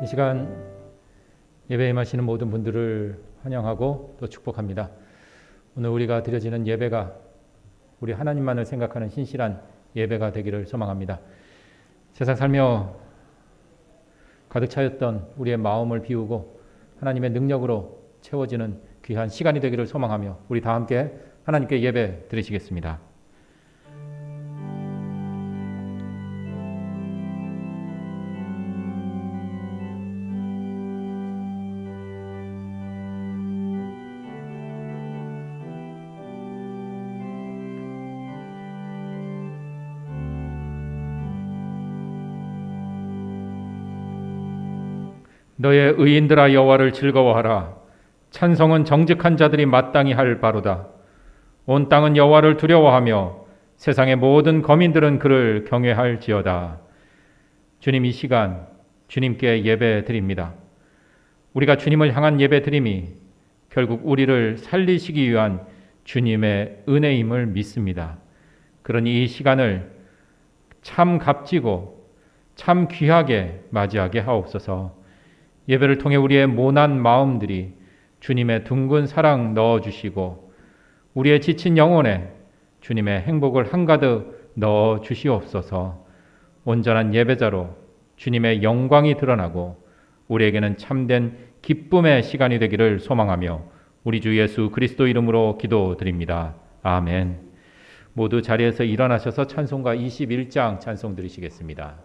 시간 예배에 임하시는 모든 분들을 환영하고 또 축복합니다. 오늘 우리가 드려지는 예배가 우리 하나님만을 생각하는 신실한 예배가 되기를 소망합니다. 세상 살며 가득 차였던 우리의 마음을 비우고 하나님의 능력으로 채워지는 귀한 시간이 되기를 소망하며 우리 다 함께 하나님께 예배 드리시겠습니다. 너의 의인들아 여호와를 즐거워하라. 찬송은 정직한 자들이 마땅히 할 바로다. 온 땅은 여호와를 두려워하며 세상의 모든 거민들은 그를 경외할지어다. 주님, 이 시간 주님께 예배 드립니다. 우리가 주님을 향한 예배 드림이 결국 우리를 살리시기 위한 주님의 은혜임을 믿습니다. 그러니 이 시간을 참 값지고 참 귀하게 맞이하게 하옵소서. 예배를 통해 우리의 모난 마음들이 주님의 둥근 사랑 넣어주시고 우리의 지친 영혼에 주님의 행복을 한가득 넣어주시옵소서. 온전한 예배자로 주님의 영광이 드러나고 우리에게는 참된 기쁨의 시간이 되기를 소망하며 우리 주 예수 그리스도 이름으로 기도드립니다. 아멘. 모두 자리에서 일어나셔서 찬송가 21장 찬송 드리시겠습니다.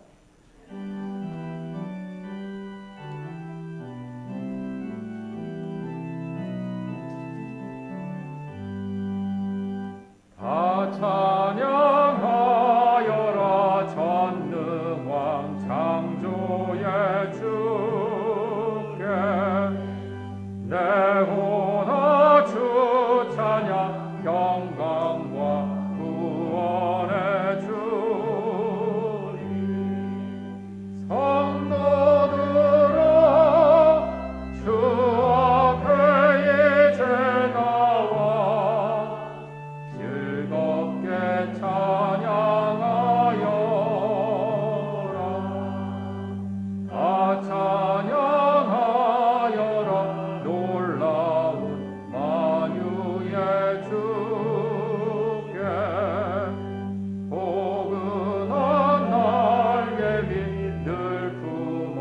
찬양하여라 전능왕 창조의 주께 내 혼아 주 찬양 영광과 구원의 주님 성도들아 주 앞에 이제 나와 즐겁게 찬양하여라. 다 찬양하여라. 놀라운 만유의 주께 포근한 날개 위 늘 품어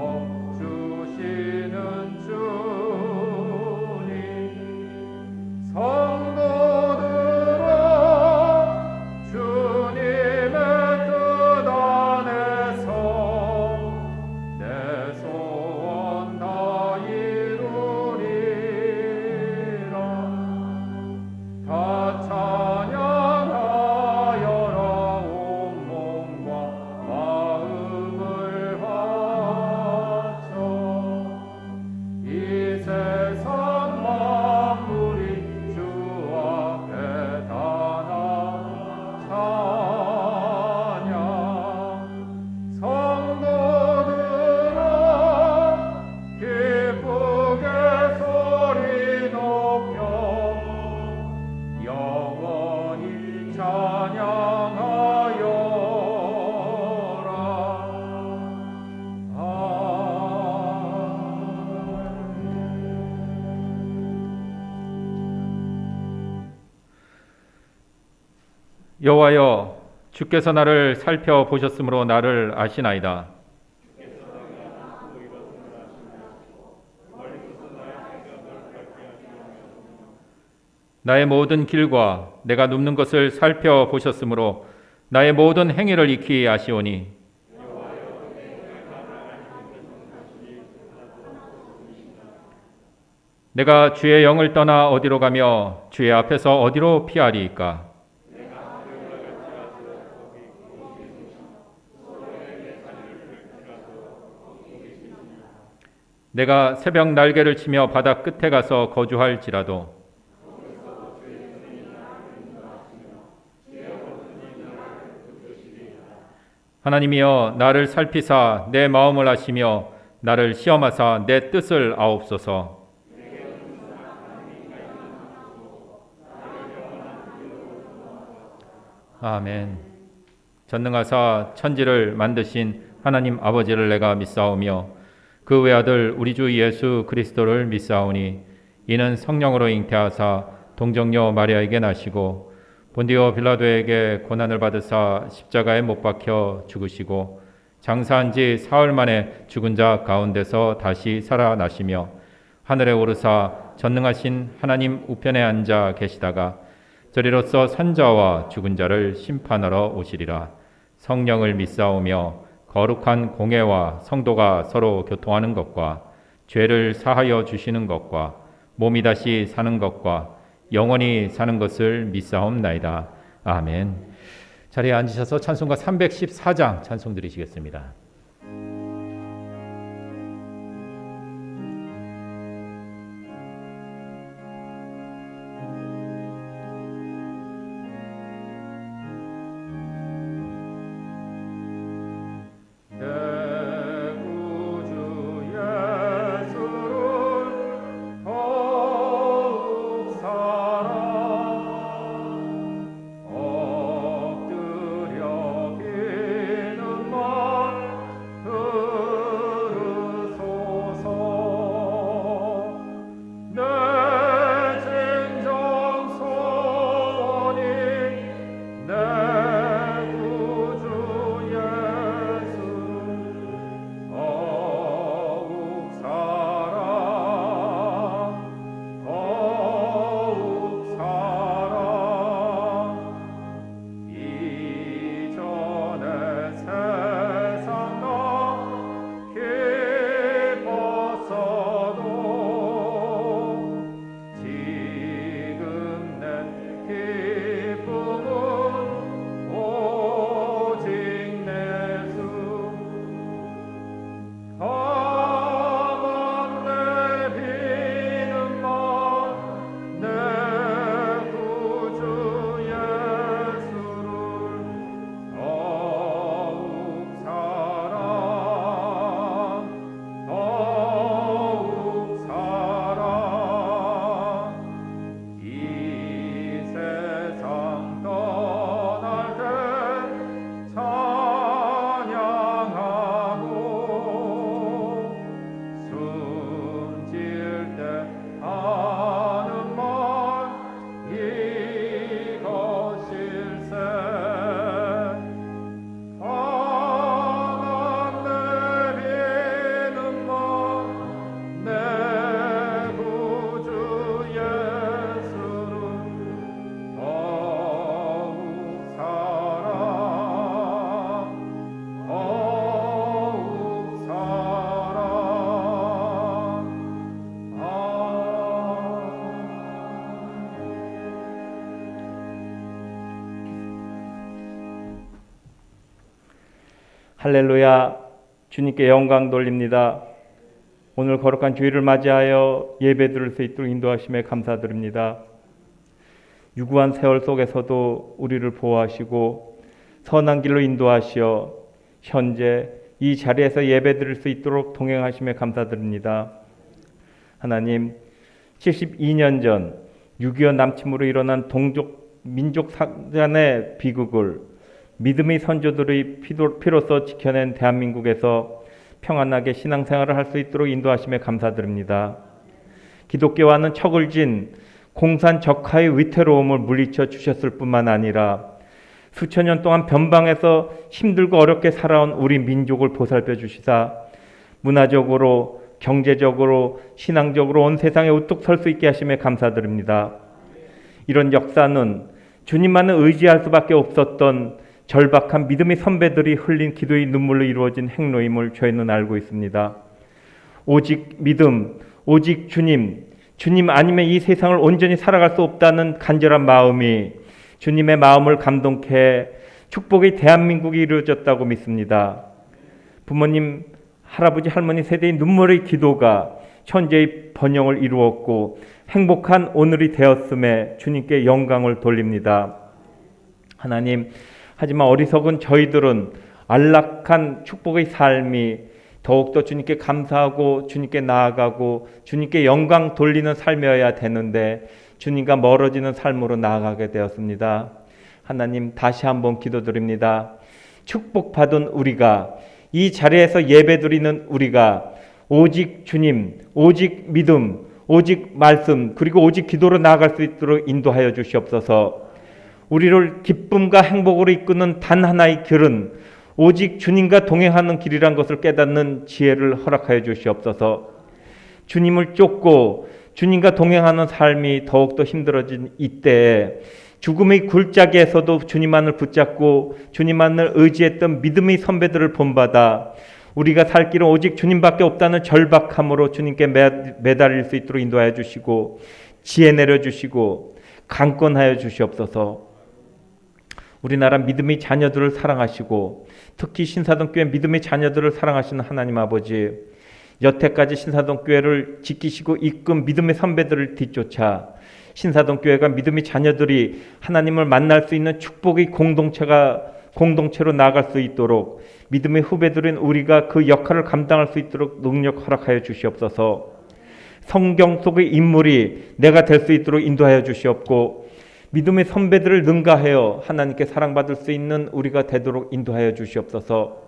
주시는 주님 성도들아 주님의 뜻 안에서 내 소원 다 이루리라. 다 찬양하여라. 온 몸과 마음을 바쳐 이 세상 만물이 주 앞에 다나 찬양 성도들아 기쁘게 소리 높여 영원히 찬양하여라. 여호와여, 주께서 나를 살펴보셨으므로 나를 아시나이다. 나의 모든 길과 내가 눕는 것을 살펴보셨으므로 나의 모든 행위를 익히 아시오니 내가 주의 영을 떠나 어디로 가며 주의 앞에서 어디로 피하리이까? 내가 새벽 날개를 치며 바다 끝에 가서 거주할지라도 하나님이여 나를 살피사 내 마음을 아시며 나를 시험하사 내 뜻을 아옵소서. 아멘. 전능하사 천지를 만드신 하나님 아버지를 내가 믿사오며 그 외아들 우리 주 예수 그리스도를 믿사오니 이는 성령으로 잉태하사 동정녀 마리아에게 나시고 본디오 빌라도에게 고난을 받으사 십자가에 못 박혀 죽으시고 장사한 지 사흘 만에 죽은 자 가운데서 다시 살아나시며 하늘에 오르사 전능하신 하나님 우편에 앉아 계시다가 저리로서 산자와 죽은 자를 심판하러 오시리라. 성령을 믿사오며 거룩한 공회와 성도가 서로 교통하는 것과 죄를 사하여 주시는 것과 몸이 다시 사는 것과 영원히 사는 것을 믿사옵나이다. 아멘. 자리에 앉으셔서 찬송가 314장 찬송 드리시겠습니다. 할렐루야. 주님께 영광 돌립니다. 오늘 거룩한 주일을 맞이하여 예배 드릴 수 있도록 인도하심에 감사드립니다. 유구한 세월 속에서도 우리를 보호하시고 선한 길로 인도하시어 현재 이 자리에서 예배 드릴 수 있도록 동행하심에 감사드립니다. 하나님, 72년 전 6.25 남침으로 일어난 동족 민족 사단의 비극을 믿음의 선조들의 피로써 지켜낸 대한민국에서 평안하게 신앙생활을 할 수 있도록 인도하심에 감사드립니다. 기독교와는 척을 진 공산 적하의 위태로움을 물리쳐 주셨을 뿐만 아니라 수천 년 동안 변방에서 힘들고 어렵게 살아온 우리 민족을 보살펴 주시사 문화적으로, 경제적으로, 신앙적으로 온 세상에 우뚝 설 수 있게 하심에 감사드립니다. 이런 역사는 주님만을 의지할 수밖에 없었던 절박한 믿음의 선배들이 흘린 기도의 눈물로 이루어진 행로임을 저희는 알고 있습니다. 오직 믿음, 오직 주님 아니면 이 세상을 온전히 살아갈 수 없다는 간절한 마음이 주님의 마음을 감동케 해 축복의 대한민국이 이루어졌다고 믿습니다. 부모님, 할아버지, 할머니 세대의 눈물의 기도가 천재의 번영을 이루었고 행복한 오늘이 되었음에 주님께 영광을 돌립니다. 하나님, 하지만 어리석은 저희들은 안락한 축복의 삶이 더욱더 주님께 감사하고 주님께 나아가고 주님께 영광 돌리는 삶이어야 되는데 주님과 멀어지는 삶으로 나아가게 되었습니다. 하나님, 다시 한번 기도드립니다. 축복받은 우리가, 이 자리에서 예배드리는 우리가 오직 주님, 오직 믿음, 오직 말씀, 그리고 오직 기도로 나아갈 수 있도록 인도하여 주시옵소서. 우리를 기쁨과 행복으로 이끄는 단 하나의 길은 오직 주님과 동행하는 길이란 것을 깨닫는 지혜를 허락하여 주시옵소서. 주님을 쫓고 주님과 동행하는 삶이 더욱더 힘들어진 이때에 죽음의 굴짝에서도 주님만을 붙잡고 주님만을 의지했던 믿음의 선배들을 본받아 우리가 살 길은 오직 주님밖에 없다는 절박함으로 주님께 매달릴 수 있도록 인도하여 주시고 지혜 내려주시고 강권하여 주시옵소서. 우리나라 믿음의 자녀들을 사랑하시고 특히 신사동교회 믿음의 자녀들을 사랑하시는 하나님 아버지, 여태까지 신사동교회를 지키시고 이끈 믿음의 선배들을 뒤쫓아 신사동교회가 믿음의 자녀들이 하나님을 만날 수 있는 축복의 공동체로 나아갈 수 있도록 믿음의 후배들인 우리가 그 역할을 감당할 수 있도록 능력 허락하여 주시옵소서. 성경 속의 인물이 내가 될 수 있도록 인도하여 주시옵고 믿음의 선배들을 능가하여 하나님께 사랑받을 수 있는 우리가 되도록 인도하여 주시옵소서.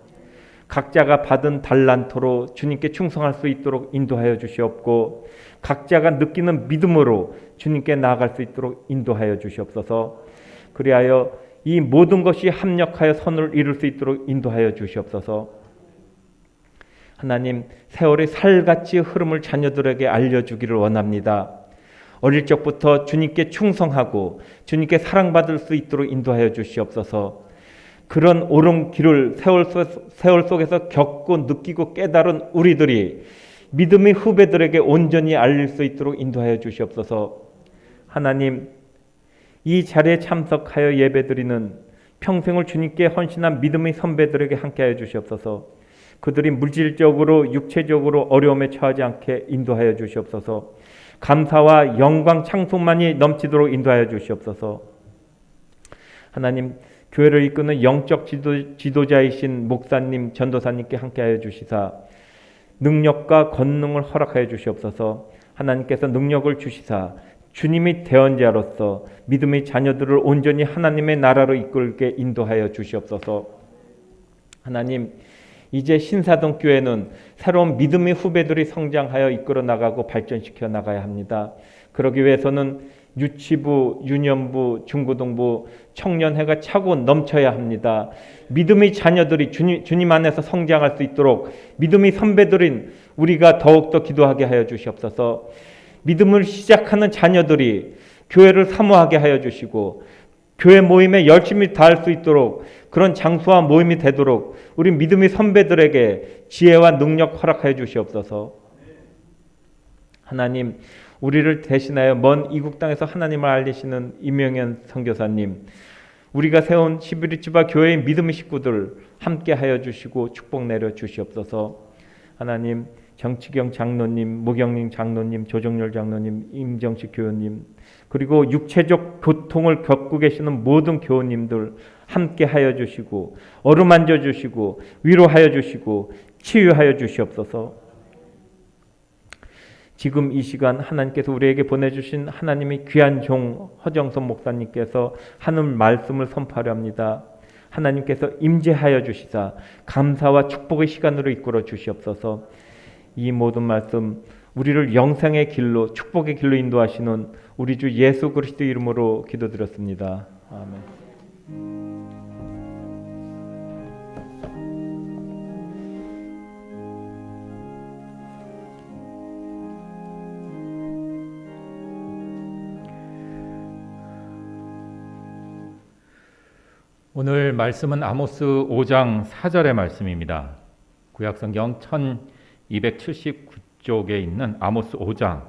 각자가 받은 달란토로 주님께 충성할 수 있도록 인도하여 주시옵고 각자가 느끼는 믿음으로 주님께 나아갈 수 있도록 인도하여 주시옵소서. 그리하여 이 모든 것이 합력하여 선을 이룰 수 있도록 인도하여 주시옵소서. 하나님, 세월의 살같이 흐름을 자녀들에게 알려주기를 원합니다. 어릴 적부터 주님께 충성하고 주님께 사랑받을 수 있도록 인도하여 주시옵소서. 그런 옳은 길을 세월 속에서 겪고 느끼고 깨달은 우리들이 믿음의 후배들에게 온전히 알릴 수 있도록 인도하여 주시옵소서. 하나님, 이 자리에 참석하여 예배드리는 평생을 주님께 헌신한 믿음의 선배들에게 함께하여 주시옵소서. 그들이 물질적으로 육체적으로 어려움에 처하지 않게 인도하여 주시옵소서. 감사와 영광 찬송만이 넘치도록 인도하여 주시옵소서. 하나님, 교회를 이끄는 영적 지도자이신 목사님, 전도사님께 함께하여 주시사 능력과 권능을 허락하여 주시옵소서. 하나님께서 능력을 주시사 주님의 대언자로서 믿음의 자녀들을 온전히 하나님의 나라로 이끌게 인도하여 주시옵소서. 하나님, 이제 신사동 교회는 새로운 믿음의 후배들이 성장하여 이끌어 나가고 발전시켜 나가야 합니다. 그러기 위해서는 유치부, 유년부, 중고등부, 청년회가 차고 넘쳐야 합니다. 믿음의 자녀들이 주님 안에서 성장할 수 있도록 믿음의 선배들인 우리가 더욱더 기도하게 하여 주시옵소서. 믿음을 시작하는 자녀들이 교회를 사모하게 하여 주시고 교회 모임에 열심히 다할 수 있도록 그런 장소와 모임이 되도록 우리 믿음의 선배들에게 지혜와 능력 허락하여 주시옵소서. 하나님, 우리를 대신하여 먼 이국 땅에서 하나님을 알리시는 이명현 선교사님, 우리가 세운 11일주바 교회의 믿음의 식구들 함께하여 주시고 축복 내려 주시옵소서. 하나님, 정치경 장로님, 무경림 장로님, 조정열 장로님, 임정식 교우님, 그리고 육체적 고통을 겪고 계시는 모든 교우님들 함께하여 주시고 어루만져 주시고 위로하여 주시고 치유하여 주시옵소서. 지금 이 시간 하나님께서 우리에게 보내주신 하나님의 귀한 종 허정선 목사님께서 하는 말씀을 선포하려 합니다. 하나님께서 임재하여 주시사 감사와 축복의 시간으로 이끌어 주시옵소서. 이 모든 말씀 우리를 영생의 길로 축복의 길로 인도하시는 우리 주 예수 그리스도 이름으로 기도드렸습니다. 아멘. 오늘 말씀은 아모스 5장 4절의 말씀입니다. 구약성경 1279쪽에 있는 아모스 5장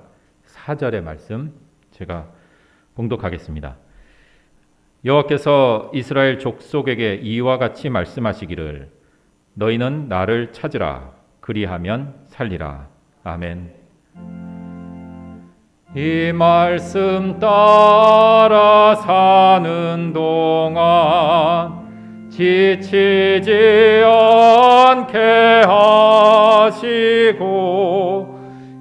4절의 말씀 제가 봉독하겠습니다. 여호와께서 이스라엘 족속에게 이와 같이 말씀하시기를 너희는 나를 찾으라 그리하면 살리라. 아멘. 이 말씀 따라 사는 동안 지치지 않게 하시고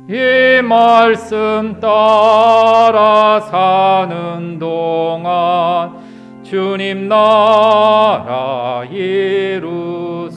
이 말씀 따라 사는 동안 주님 나라 이루소서.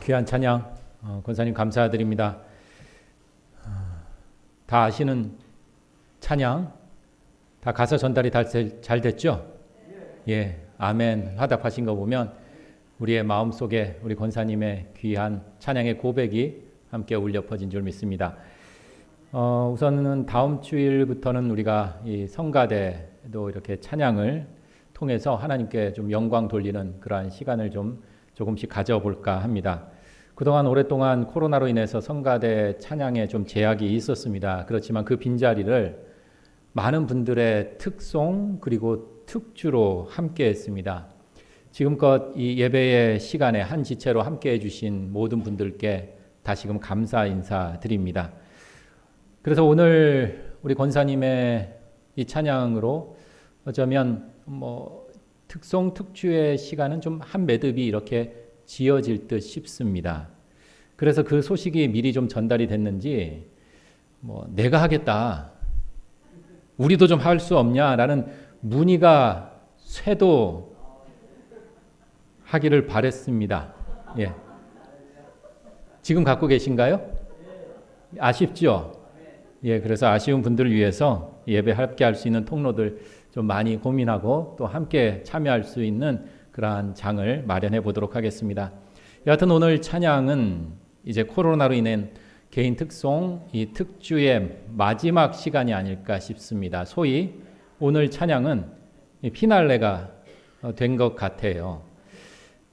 귀한 찬양 권사님 감사드립니다. 다 아시는 찬양 다 가사 전달이 잘 됐죠? 예, 아멘 화답하신 거 보면 우리의 마음속에 우리 권사님의 귀한 찬양의 고백이 함께 울려 퍼진 줄 믿습니다. 우선은 다음 주일부터는 우리가 이 성가대도 이렇게 찬양을 통해서 하나님께 좀 영광 돌리는 그러한 시간을 좀 조금씩 가져볼까 합니다. 그동안 오랫동안 코로나로 인해서 성가대 찬양에 좀 제약이 있었습니다. 그렇지만 그 빈자리를 많은 분들의 특송 그리고 특주로 함께 했습니다. 지금껏 이 예배의 시간에 한 지체로 함께 해주신 모든 분들께 다시금 감사 인사드립니다. 그래서 오늘 우리 권사님의 이 찬양으로 어쩌면 특송 특주의 시간은 좀 한 매듭이 이렇게 지어질 듯 싶습니다. 그래서 그 소식이 미리 좀 전달이 됐는지 내가 하겠다, 우리도 좀 할 수 없냐라는 문의가 쇄도 하기를 바랬습니다. 예. 지금 갖고 계신가요? 아쉽죠? 예, 그래서 아쉬운 분들을 위해서 예배 함께 할 수 있는 통로들 좀 많이 고민하고 또 함께 참여할 수 있는 그러한 장을 마련해 보도록 하겠습니다. 여하튼 오늘 찬양은 이제 코로나로 인한 개인 특송 이 특주의 마지막 시간이 아닐까 싶습니다. 소위 오늘 찬양은 피날레가 된 것 같아요.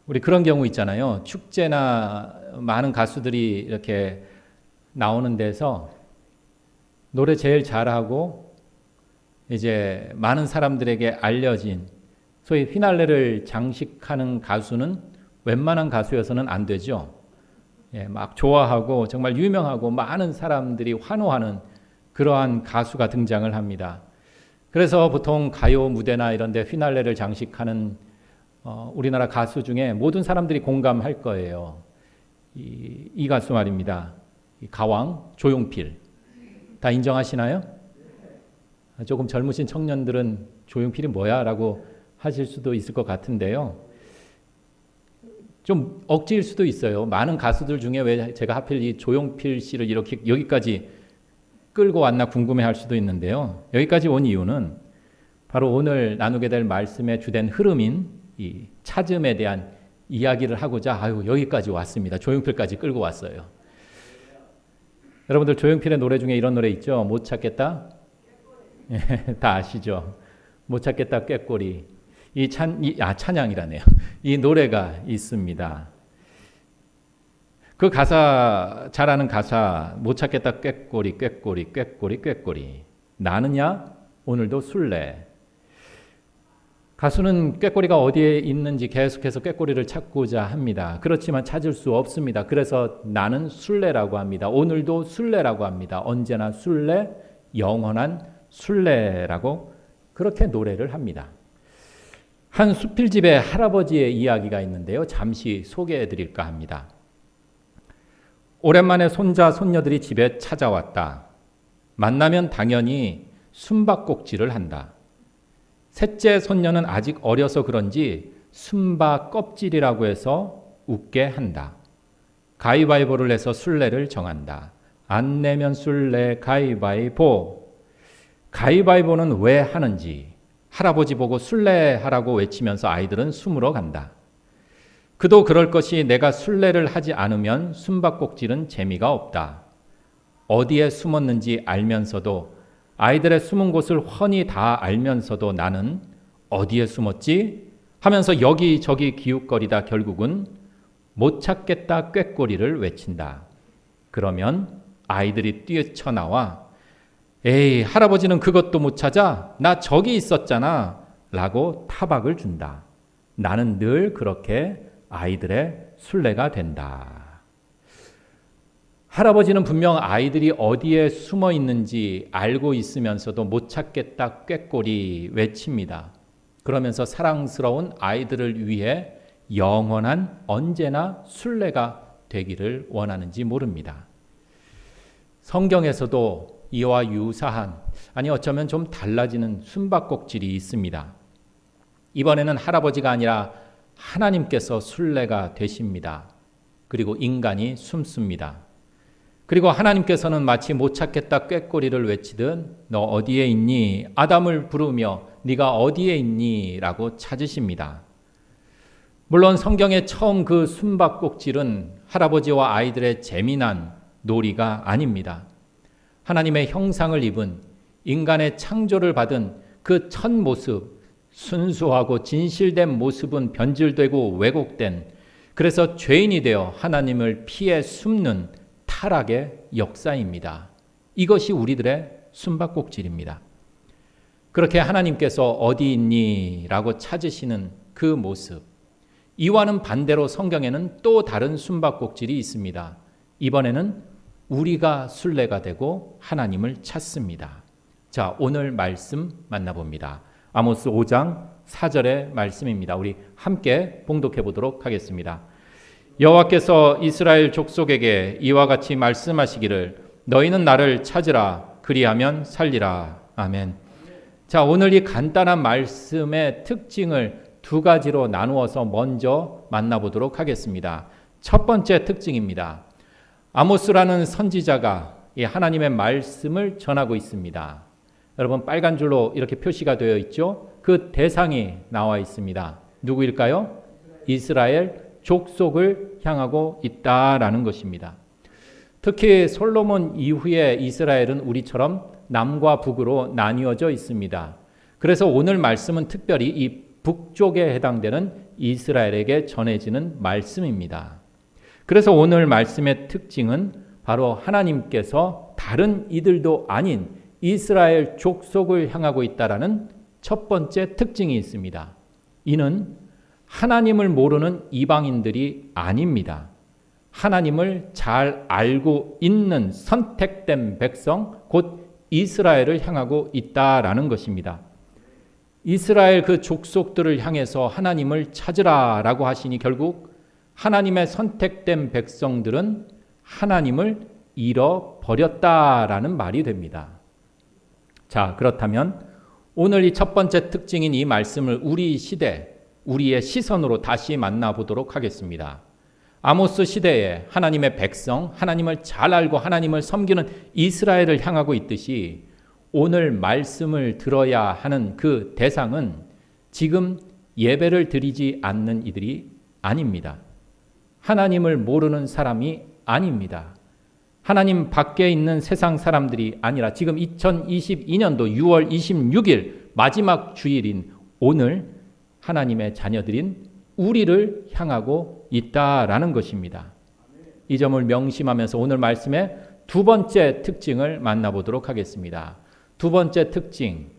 우리 그런 경우 있잖아요. 축제나 많은 가수들이 이렇게 나오는 데서 노래 제일 잘하고 이제 많은 사람들에게 알려진 소위 피날레를 장식하는 가수는 웬만한 가수여서는 안 되죠. 예, 막 좋아하고 정말 유명하고 많은 사람들이 환호하는 그러한 가수가 등장을 합니다. 그래서 보통 가요 무대나 이런 데 피날레를 장식하는 우리나라 가수 중에 모든 사람들이 공감할 거예요. 이 가수 말입니다. 이 가왕 조용필. 다 인정하시나요? 조금 젊으신 청년들은 조용필이 뭐야? 라고 하실 수도 있을 것 같은데요. 좀 억지일 수도 있어요. 많은 가수들 중에 왜 제가 하필 이 조용필 씨를 이렇게 여기까지 끌고 왔나 궁금해할 수도 있는데요. 여기까지 온 이유는 바로 오늘 나누게 될 말씀의 주된 흐름인 이 찾음에 대한 이야기를 하고자 여기까지 왔습니다. 조용필까지 끌고 왔어요. 여러분들 조용필의 노래 중에 이런 노래 있죠? 못 찾겠다? 다 아시죠? 못 찾겠다 꾀꼬리. 찬양이라네요. 이 노래가 있습니다. 그 가사, 잘 아는 가사, 못 찾겠다 꾀꼬리, 꾀꼬리, 꾀꼬리, 꾀꼬리. 나느냐? 오늘도 술래. 가수는 꾀꼬리가 어디에 있는지 계속해서 꾀꼬리를 찾고자 합니다. 그렇지만 찾을 수 없습니다. 그래서 나는 술래라고 합니다. 오늘도 술래라고 합니다. 언제나 술래, 영원한 술래라고 그렇게 노래를 합니다. 한 수필집에 할아버지의 이야기가 있는데요. 잠시 소개해 드릴까 합니다. 오랜만에 손자, 손녀들이 집에 찾아왔다. 만나면 당연히 숨바꼭질을 한다. 셋째 손녀는 아직 어려서 그런지 숨바 껍질이라고 해서 웃게 한다. 가위바위보를 해서 술래를 정한다. 안 내면 술래 가위바위보. 가위바위보는 왜 하는지 할아버지 보고 술래하라고 외치면서 아이들은 숨으러 간다. 그도 그럴 것이 내가 술래를 하지 않으면 숨바꼭질은 재미가 없다. 어디에 숨었는지 알면서도 아이들의 숨은 곳을 훤히 다 알면서도 나는 어디에 숨었지? 하면서 여기저기 기웃거리다 결국은 못 찾겠다 꾀꼬리를 외친다. 그러면 아이들이 뛰쳐나와 에이 할아버지는 그것도 못 찾아? 나 저기 있었잖아 라고 타박을 준다. 나는 늘 그렇게 아이들의 술래가 된다. 할아버지는 분명 아이들이 어디에 숨어 있는지 알고 있으면서도 못 찾겠다 꾀꼬리 외칩니다. 그러면서 사랑스러운 아이들을 위해 영원한 언제나 술래가 되기를 원하는지 모릅니다. 성경에서도 이와 유사한, 아니 어쩌면 좀 달라지는 숨바꼭질이 있습니다. 이번에는 할아버지가 아니라 하나님께서 술래가 되십니다. 그리고 인간이 숨습니다. 그리고 하나님께서는 마치 못 찾겠다 꾀꼬리를 외치듯 너 어디에 있니? 아담을 부르며 네가 어디에 있니? 라고 찾으십니다. 물론 성경의 처음 그 숨바꼭질은 할아버지와 아이들의 재미난 놀이가 아닙니다. 하나님의 형상을 입은 인간의 창조를 받은 그 첫 모습, 순수하고 진실된 모습은 변질되고 왜곡된, 그래서 죄인이 되어 하나님을 피해 숨는 타락의 역사입니다. 이것이 우리들의 숨바꼭질입니다. 그렇게 하나님께서 어디 있니? 라고 찾으시는 그 모습, 이와는 반대로 성경에는 또 다른 숨바꼭질이 있습니다. 이번에는 우리가 순례가 되고 하나님을 찾습니다. 자, 오늘 말씀 만나봅니다. 아모스 5장 4절의 말씀입니다. 우리 함께 봉독해 보도록 하겠습니다. 여호와께서 이스라엘 족속에게 이와 같이 말씀하시기를 너희는 나를 찾으라 그리하면 살리라. 아멘. 자, 오늘 이 간단한 말씀의 특징을 두 가지로 나누어서 먼저 만나보도록 하겠습니다. 첫 번째 특징입니다. 아모스라는 선지자가 이 하나님의 말씀을 전하고 있습니다. 여러분 빨간 줄로 이렇게 표시가 되어 있죠? 그 대상이 나와 있습니다. 누구일까요? 이스라엘 족속을 향하고 있다라는 것입니다. 특히 솔로몬 이후에 이스라엘은 우리처럼 남과 북으로 나뉘어져 있습니다. 그래서 오늘 말씀은 특별히 이 북쪽에 해당되는 이스라엘에게 전해지는 말씀입니다. 그래서 오늘 말씀의 특징은 바로 하나님께서 다른 이들도 아닌 이스라엘 족속을 향하고 있다라는 첫 번째 특징이 있습니다. 이는 하나님을 모르는 이방인들이 아닙니다. 하나님을 잘 알고 있는 선택된 백성, 곧 이스라엘을 향하고 있다라는 것입니다. 이스라엘 그 족속들을 향해서 하나님을 찾으라라고 하시니 결국 하나님의 선택된 백성들은 하나님을 잃어버렸다라는 말이 됩니다. 자, 그렇다면 오늘 이 첫 번째 특징인 이 말씀을 우리 시대, 우리의 시선으로 다시 만나보도록 하겠습니다. 아모스 시대에 하나님의 백성, 하나님을 잘 알고 하나님을 섬기는 이스라엘을 향하고 있듯이 오늘 말씀을 들어야 하는 그 대상은 지금 예배를 드리지 않는 이들이 아닙니다. 하나님을 모르는 사람이 아닙니다. 하나님 밖에 있는 세상 사람들이 아니라 지금 2022년도 6월 26일 마지막 주일인 오늘 하나님의 자녀들인 우리를 향하고 있다라는 것입니다. 이 점을 명심하면서 오늘 말씀의 두 번째 특징을 만나보도록 하겠습니다. 두 번째 특징,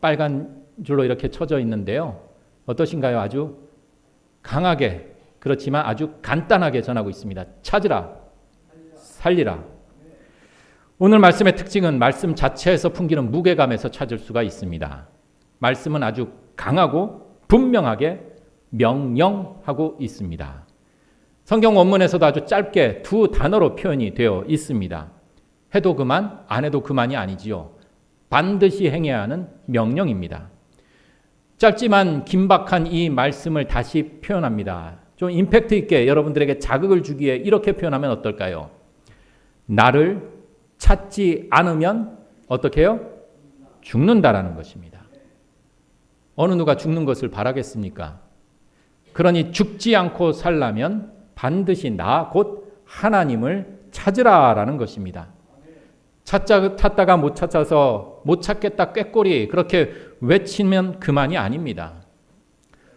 빨간 줄로 이렇게 쳐져 있는데요. 어떠신가요? 아주 강하게, 그렇지만 아주 간단하게 전하고 있습니다. 찾으라, 살리라. 오늘 말씀의 특징은 말씀 자체에서 풍기는 무게감에서 찾을 수가 있습니다. 말씀은 아주 강하고 분명하게 명령하고 있습니다. 성경 원문에서도 아주 짧게 두 단어로 표현이 되어 있습니다. 해도 그만, 안 해도 그만이 아니지요. 반드시 행해야 하는 명령입니다. 짧지만 긴박한 이 말씀을 다시 표현합니다. 좀 임팩트 있게 여러분들에게 자극을 주기에 이렇게 표현하면 어떨까요? 나를 찾지 않으면 어떻게 해요? 죽는다라는 것입니다. 어느 누가 죽는 것을 바라겠습니까? 그러니 죽지 않고 살려면 반드시 나 곧 하나님을 찾으라라는 것입니다. 찾다가 못 찾아서 못 찾겠다 꾀꼬리 그렇게 외치면 그만이 아닙니다.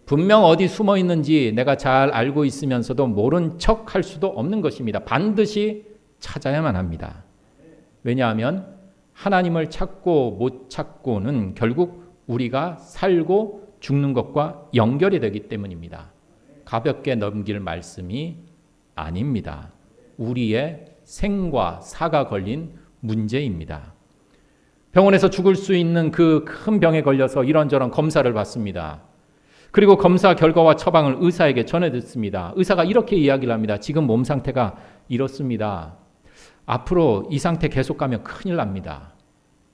분명 어디 숨어 있는지 내가 잘 알고 있으면서도 모른 척 할 수도 없는 것입니다. 반드시 찾아야만 합니다. 왜냐하면 하나님을 찾고 못 찾고는 결국 우리가 살고 죽는 것과 연결이 되기 때문입니다. 가볍게 넘길 말씀이 아닙니다. 우리의 생과 사가 걸린 문제입니다. 병원에서 죽을 수 있는 그 큰 병에 걸려서 이런저런 검사를 받습니다. 그리고 검사 결과와 처방을 의사에게 전해 듣습니다. 의사가 이렇게 이야기를 합니다. 지금 몸 상태가 이렇습니다. 앞으로 이 상태 계속 가면 큰일 납니다.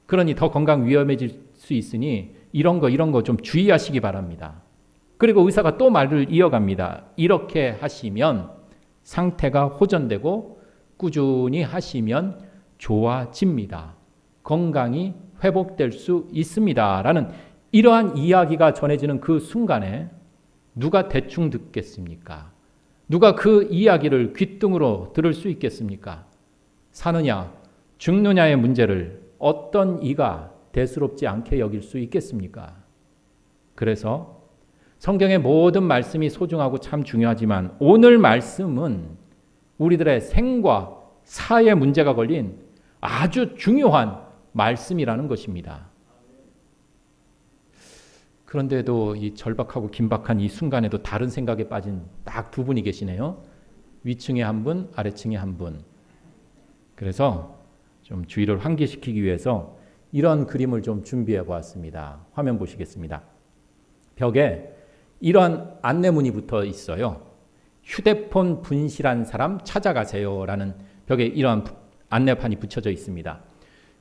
그러니 더 건강 위험해질 수 있으니 이런 거 좀 주의하시기 바랍니다. 그리고 의사가 또 말을 이어갑니다. 이렇게 하시면 상태가 호전되고 꾸준히 하시면 좋아집니다. 건강이 회복될 수 있습니다. 라는 이러한 이야기가 전해지는 그 순간에 누가 대충 듣겠습니까? 누가 그 이야기를 귓등으로 들을 수 있겠습니까? 사느냐 죽느냐의 문제를 어떤 이가 대수롭지 않게 여길 수 있겠습니까? 그래서 성경의 모든 말씀이 소중하고 참 중요하지만 오늘 말씀은 우리들의 생과 사의 문제가 걸린 아주 중요한 말씀이라는 것입니다. 그런데도 이 절박하고 긴박한 이 순간에도 다른 생각에 빠진 딱 두 분이 계시네요. 위층에 한 분, 아래층에 한 분. 그래서 좀 주의를 환기시키기 위해서 이런 그림을 좀 준비해 보았습니다. 화면 보시겠습니다. 벽에 이런 안내문이 붙어 있어요. 휴대폰 분실한 사람 찾아가세요라는 벽에 이런 안내판이 붙여져 있습니다.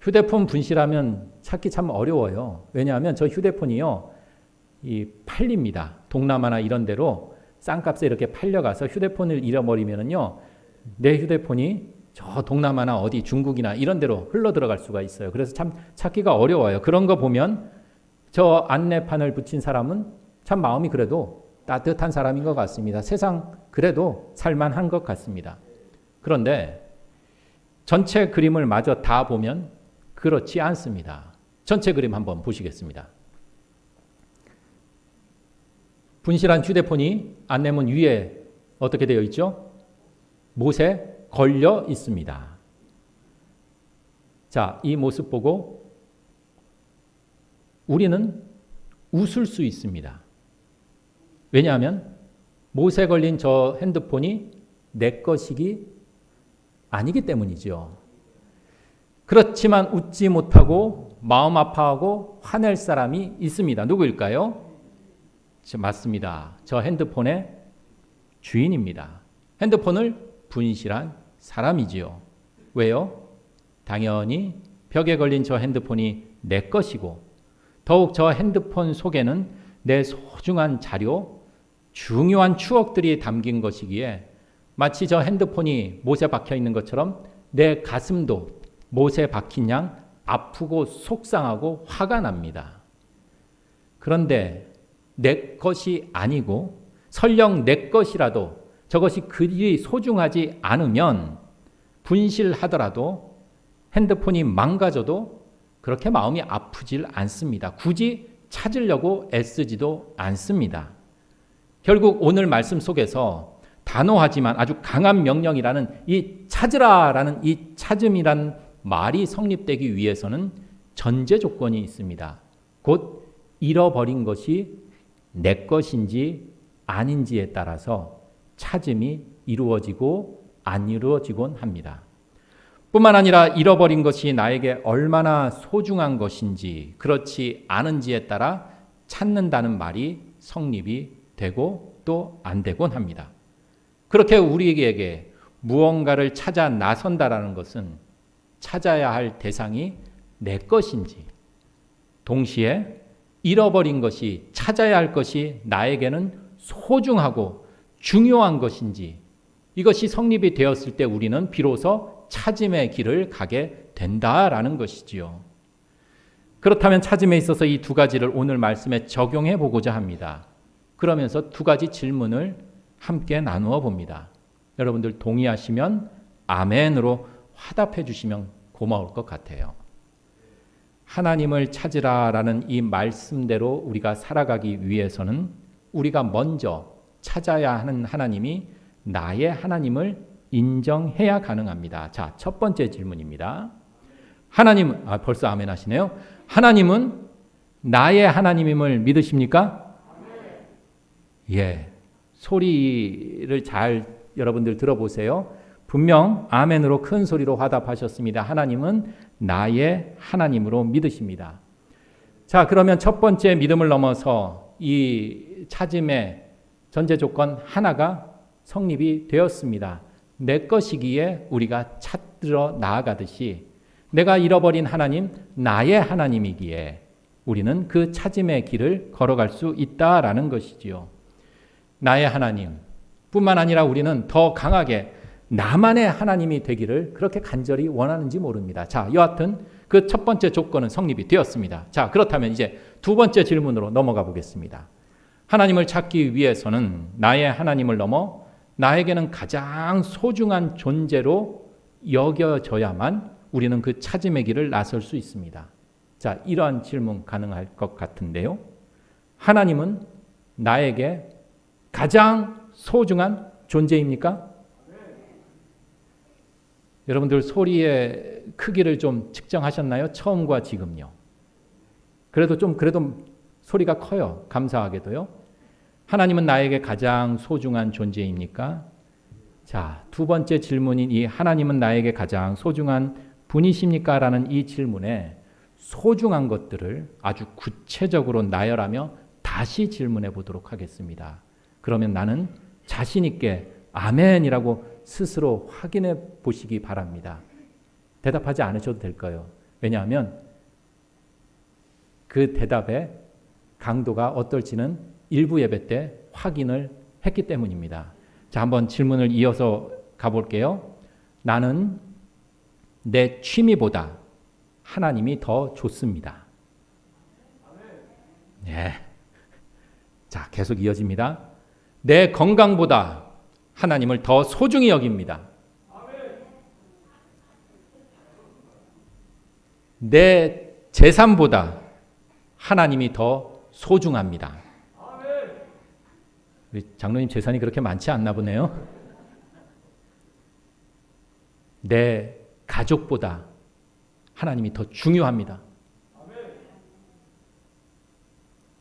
휴대폰 분실하면 찾기 참 어려워요. 왜냐하면 저 휴대폰이요, 팔립니다. 동남아나 이런 데로 싼값에 이렇게 팔려가서 휴대폰을 잃어버리면은요, 내 휴대폰이 저 동남아나 어디 중국이나 이런 데로 흘러 들어갈 수가 있어요. 그래서 참 찾기가 어려워요. 그런 거 보면 저 안내판을 붙인 사람은 참 마음이 그래도 따뜻한 사람인 것 같습니다. 세상 그래도 살만한 것 같습니다. 그런데 전체 그림을 마저 다 보면 그렇지 않습니다. 전체 그림 한번 보시겠습니다. 분실한 휴대폰이 안내문 위에 어떻게 되어 있죠? 못에 걸려 있습니다. 자, 이 모습 보고 우리는 웃을 수 있습니다. 왜냐하면 못에 걸린 저 핸드폰이 내 것이기 아니기 때문이죠. 그렇지만 웃지 못하고 마음 아파하고 화낼 사람이 있습니다. 누구일까요? 맞습니다. 저 핸드폰의 주인입니다. 핸드폰을 분실한 사람이지요. 왜요? 당연히 벽에 걸린 저 핸드폰이 내 것이고 더욱 저 핸드폰 속에는 내 소중한 자료, 중요한 추억들이 담긴 것이기에 마치 저 핸드폰이 못에 박혀 있는 것처럼 내 가슴도 못에 박힌 양 아프고 속상하고 화가 납니다. 그런데 내 것이 아니고 설령 내 것이라도 저것이 그리 소중하지 않으면 분실하더라도 핸드폰이 망가져도 그렇게 마음이 아프질 않습니다. 굳이 찾으려고 애쓰지도 않습니다. 결국 오늘 말씀 속에서 단호하지만 아주 강한 명령이라는 이 찾으라라는 이 찾음이란 말이 성립되기 위해서는 전제 조건이 있습니다. 곧 잃어버린 것이 내 것인지 아닌지에 따라서 찾음이 이루어지고 안 이루어지곤 합니다. 뿐만 아니라 잃어버린 것이 나에게 얼마나 소중한 것인지 그렇지 않은지에 따라 찾는다는 말이 성립이 되고 또 안 되곤 합니다. 그렇게 우리에게 무언가를 찾아 나선다라는 것은 찾아야 할 대상이 내 것인지 동시에 잃어버린 것이 찾아야 할 것이 나에게는 소중하고 중요한 것인지 이것이 성립이 되었을 때 우리는 비로소 찾음의 길을 가게 된다라는 것이지요. 그렇다면 찾음에 있어서 이 두 가지를 오늘 말씀에 적용해 보고자 합니다. 그러면서 두 가지 질문을 함께 나누어 봅니다. 여러분들 동의하시면 아멘으로 화답해 주시면 고마울 것 같아요. 하나님을 찾으라라는 이 말씀대로 우리가 살아가기 위해서는 우리가 먼저 찾아야 하는 하나님이 나의 하나님을 인정해야 가능합니다. 자, 첫 번째 질문입니다. 하나님은, 벌써 아멘 하시네요. 하나님은 나의 하나님임을 믿으십니까? 예. 소리를 잘 여러분들 들어보세요. 분명 아멘으로 큰 소리로 화답하셨습니다. 하나님은 나의 하나님으로 믿으십니다. 자, 그러면 첫 번째 믿음을 넘어서 이 찾음의 전제 조건 하나가 성립이 되었습니다. 내 것이기에 우리가 찾으러 나아가듯이 내가 잃어버린 하나님, 나의 하나님이기에 우리는 그 찾음의 길을 걸어갈 수 있다라는 것이지요. 나의 하나님, 뿐만 아니라 우리는 더 강하게 나만의 하나님이 되기를 그렇게 간절히 원하는지 모릅니다. 자, 여하튼 그 첫 번째 조건은 성립이 되었습니다. 자, 그렇다면 이제 두 번째 질문으로 넘어가 보겠습니다. 하나님을 찾기 위해서는 나의 하나님을 넘어 나에게는 가장 소중한 존재로 여겨져야만 우리는 그 찾음의 길을 나설 수 있습니다. 자, 이러한 질문 가능할 것 같은데요. 하나님은 나에게 가장 소중한 존재입니까? 여러분들 소리의 크기를 좀 측정하셨나요? 처음과 지금요. 그래도 소리가 커요. 감사하게도요. 하나님은 나에게 가장 소중한 존재입니까? 자, 두 번째 질문인 이 하나님은 나에게 가장 소중한 분이십니까? 라는 이 질문에 소중한 것들을 아주 구체적으로 나열하며 다시 질문해 보도록 하겠습니다. 그러면 나는 자신 있게 아멘이라고 스스로 확인해 보시기 바랍니다. 대답하지 않으셔도 될까요? 왜냐하면 그 대답의 강도가 어떨지는 일부 예배 때 확인을 했기 때문입니다. 자, 한번 질문을 이어서 가볼게요. 나는 내 취미보다 하나님이 더 좋습니다. 네. 자, 계속 이어집니다. 내 건강보다 하나님을 더 소중히 여깁니다. 내 재산보다 하나님이 더 소중합니다. 우리 장로님 재산이 그렇게 많지 않나 보네요. 내 가족보다 하나님이 더 중요합니다.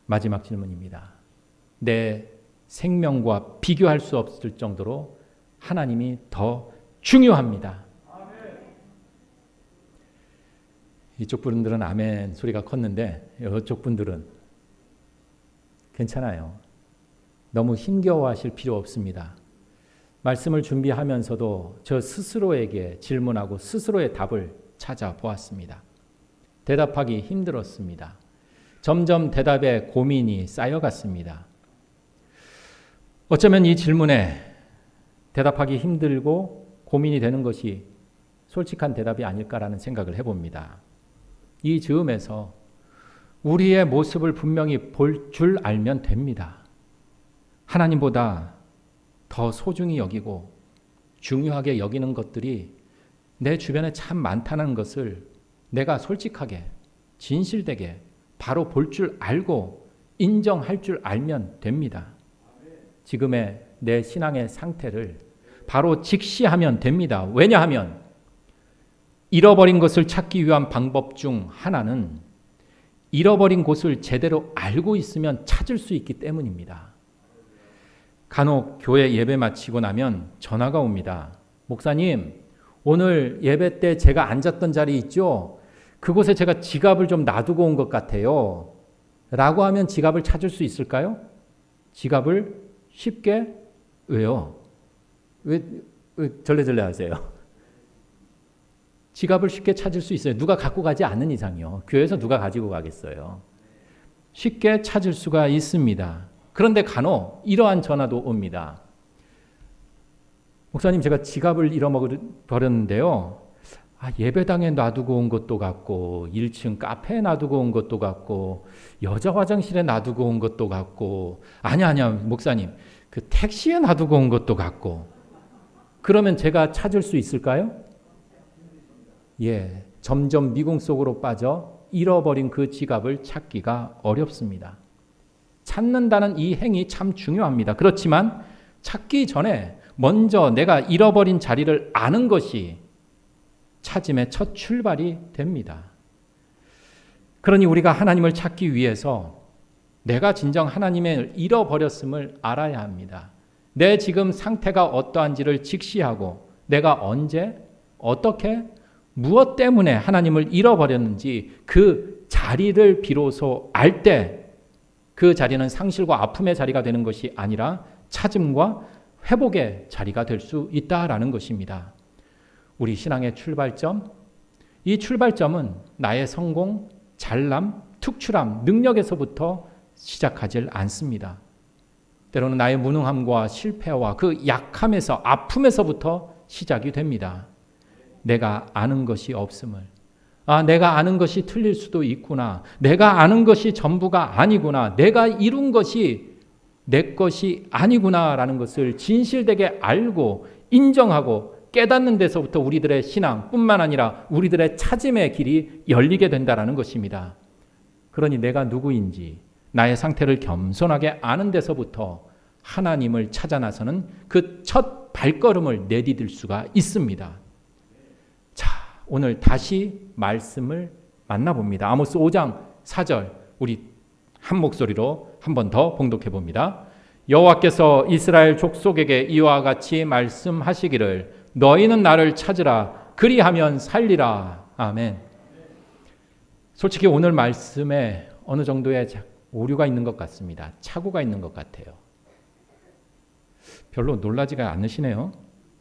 마지막 질문입니다. 내 생명과 비교할 수 없을 정도로 하나님이 더 중요합니다. 이쪽 분들은 아멘 소리가 컸는데 이쪽 분들은 괜찮아요. 너무 힘겨워하실 필요 없습니다. 말씀을 준비하면서도 저 스스로에게 질문하고 스스로의 답을 찾아보았습니다. 대답하기 힘들었습니다. 점점 대답에 고민이 쌓여갔습니다. 어쩌면 이 질문에 대답하기 힘들고 고민이 되는 것이 솔직한 대답이 아닐까라는 생각을 해봅니다. 이 즈음에서 우리의 모습을 분명히 볼 줄 알면 됩니다. 하나님보다 더 소중히 여기고 중요하게 여기는 것들이 내 주변에 참 많다는 것을 내가 솔직하게 진실되게 바로 볼 줄 알고 인정할 줄 알면 됩니다. 지금의 내 신앙의 상태를 바로 직시하면 됩니다. 왜냐하면 잃어버린 것을 찾기 위한 방법 중 하나는 잃어버린 곳을 제대로 알고 있으면 찾을 수 있기 때문입니다. 간혹 교회 예배 마치고 나면 전화가 옵니다. 목사님, 오늘 예배 때 제가 앉았던 자리 있죠? 그곳에 제가 지갑을 좀 놔두고 온 것 같아요. 라고 하면 지갑을 찾을 수 있을까요? 지갑을 쉽게, 왜요? 왜 절레절레 하세요? 지갑을 쉽게 찾을 수 있어요. 누가 갖고 가지 않는 이상이요. 교회에서 누가 가지고 가겠어요. 쉽게 찾을 수가 있습니다. 그런데 간혹 이러한 전화도 옵니다. 목사님, 제가 지갑을 잃어버렸는데요. 예배당에 놔두고 온 것도 같고 1층 카페에 놔두고 온 것도 같고 여자 화장실에 놔두고 온 것도 같고 아니야 목사님, 그 택시에 놔두고 온 것도 같고. 그러면 제가 찾을 수 있을까요? 예, 점점 미궁 속으로 빠져 잃어버린 그 지갑을 찾기가 어렵습니다. 찾는다는 이 행위 참 중요합니다. 그렇지만 찾기 전에 먼저 내가 잃어버린 자리를 아는 것이 찾음의 첫 출발이 됩니다. 그러니 우리가 하나님을 찾기 위해서 내가 진정 하나님을 잃어버렸음을 알아야 합니다. 내 지금 상태가 어떠한지를 직시하고 내가 언제, 어떻게, 무엇 때문에 하나님을 잃어버렸는지 그 자리를 비로소 알 때 그 자리는 상실과 아픔의 자리가 되는 것이 아니라 찾음과 회복의 자리가 될 수 있다라는 것입니다. 우리 신앙의 출발점, 이 출발점은 나의 성공, 잘남, 특출함, 능력에서부터 시작하지 않습니다. 때로는 나의 무능함과 실패와 그 약함에서 아픔에서부터 시작이 됩니다. 내가 아는 것이 없음을. 내가 아는 것이 틀릴 수도 있구나. 내가 아는 것이 전부가 아니구나. 내가 이룬 것이 내 것이 아니구나라는 것을 진실되게 알고 인정하고 깨닫는 데서부터 우리들의 신앙뿐만 아니라 우리들의 찾음의 길이 열리게 된다는 것입니다. 그러니 내가 누구인지 나의 상태를 겸손하게 아는 데서부터 하나님을 찾아 나서는 그 첫 발걸음을 내디딜 수가 있습니다. 자, 오늘 다시 말씀을 만나봅니다. 아모스 5장 4절 우리 한 목소리로 한 번 더 봉독해 봅니다. 여호와께서 이스라엘 족속에게 이와 같이 말씀하시기를 너희는 나를 찾으라 그리하면 살리라. 아멘. 솔직히 오늘 말씀에 어느 정도의 오류가 있는 것 같습니다. 착오가 있는 것 같아요. 별로 놀라지가 않으시네요.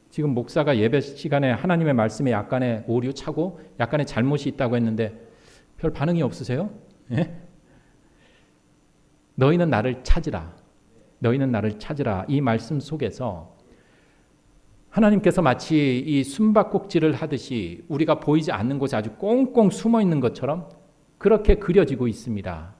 지금 목사가 예배 시간에 하나님의 말씀에 약간의 오류, 착오, 약간의 잘못이 있다고 했는데 별 반응이 없으세요? 예? 너희는 나를 찾으라. 너희는 나를 찾으라. 이 말씀 속에서 하나님께서 마치 이 숨바꼭질을 하듯이 우리가 보이지 않는 곳에 아주 꽁꽁 숨어 있는 것처럼 그렇게 그려지고 있습니다.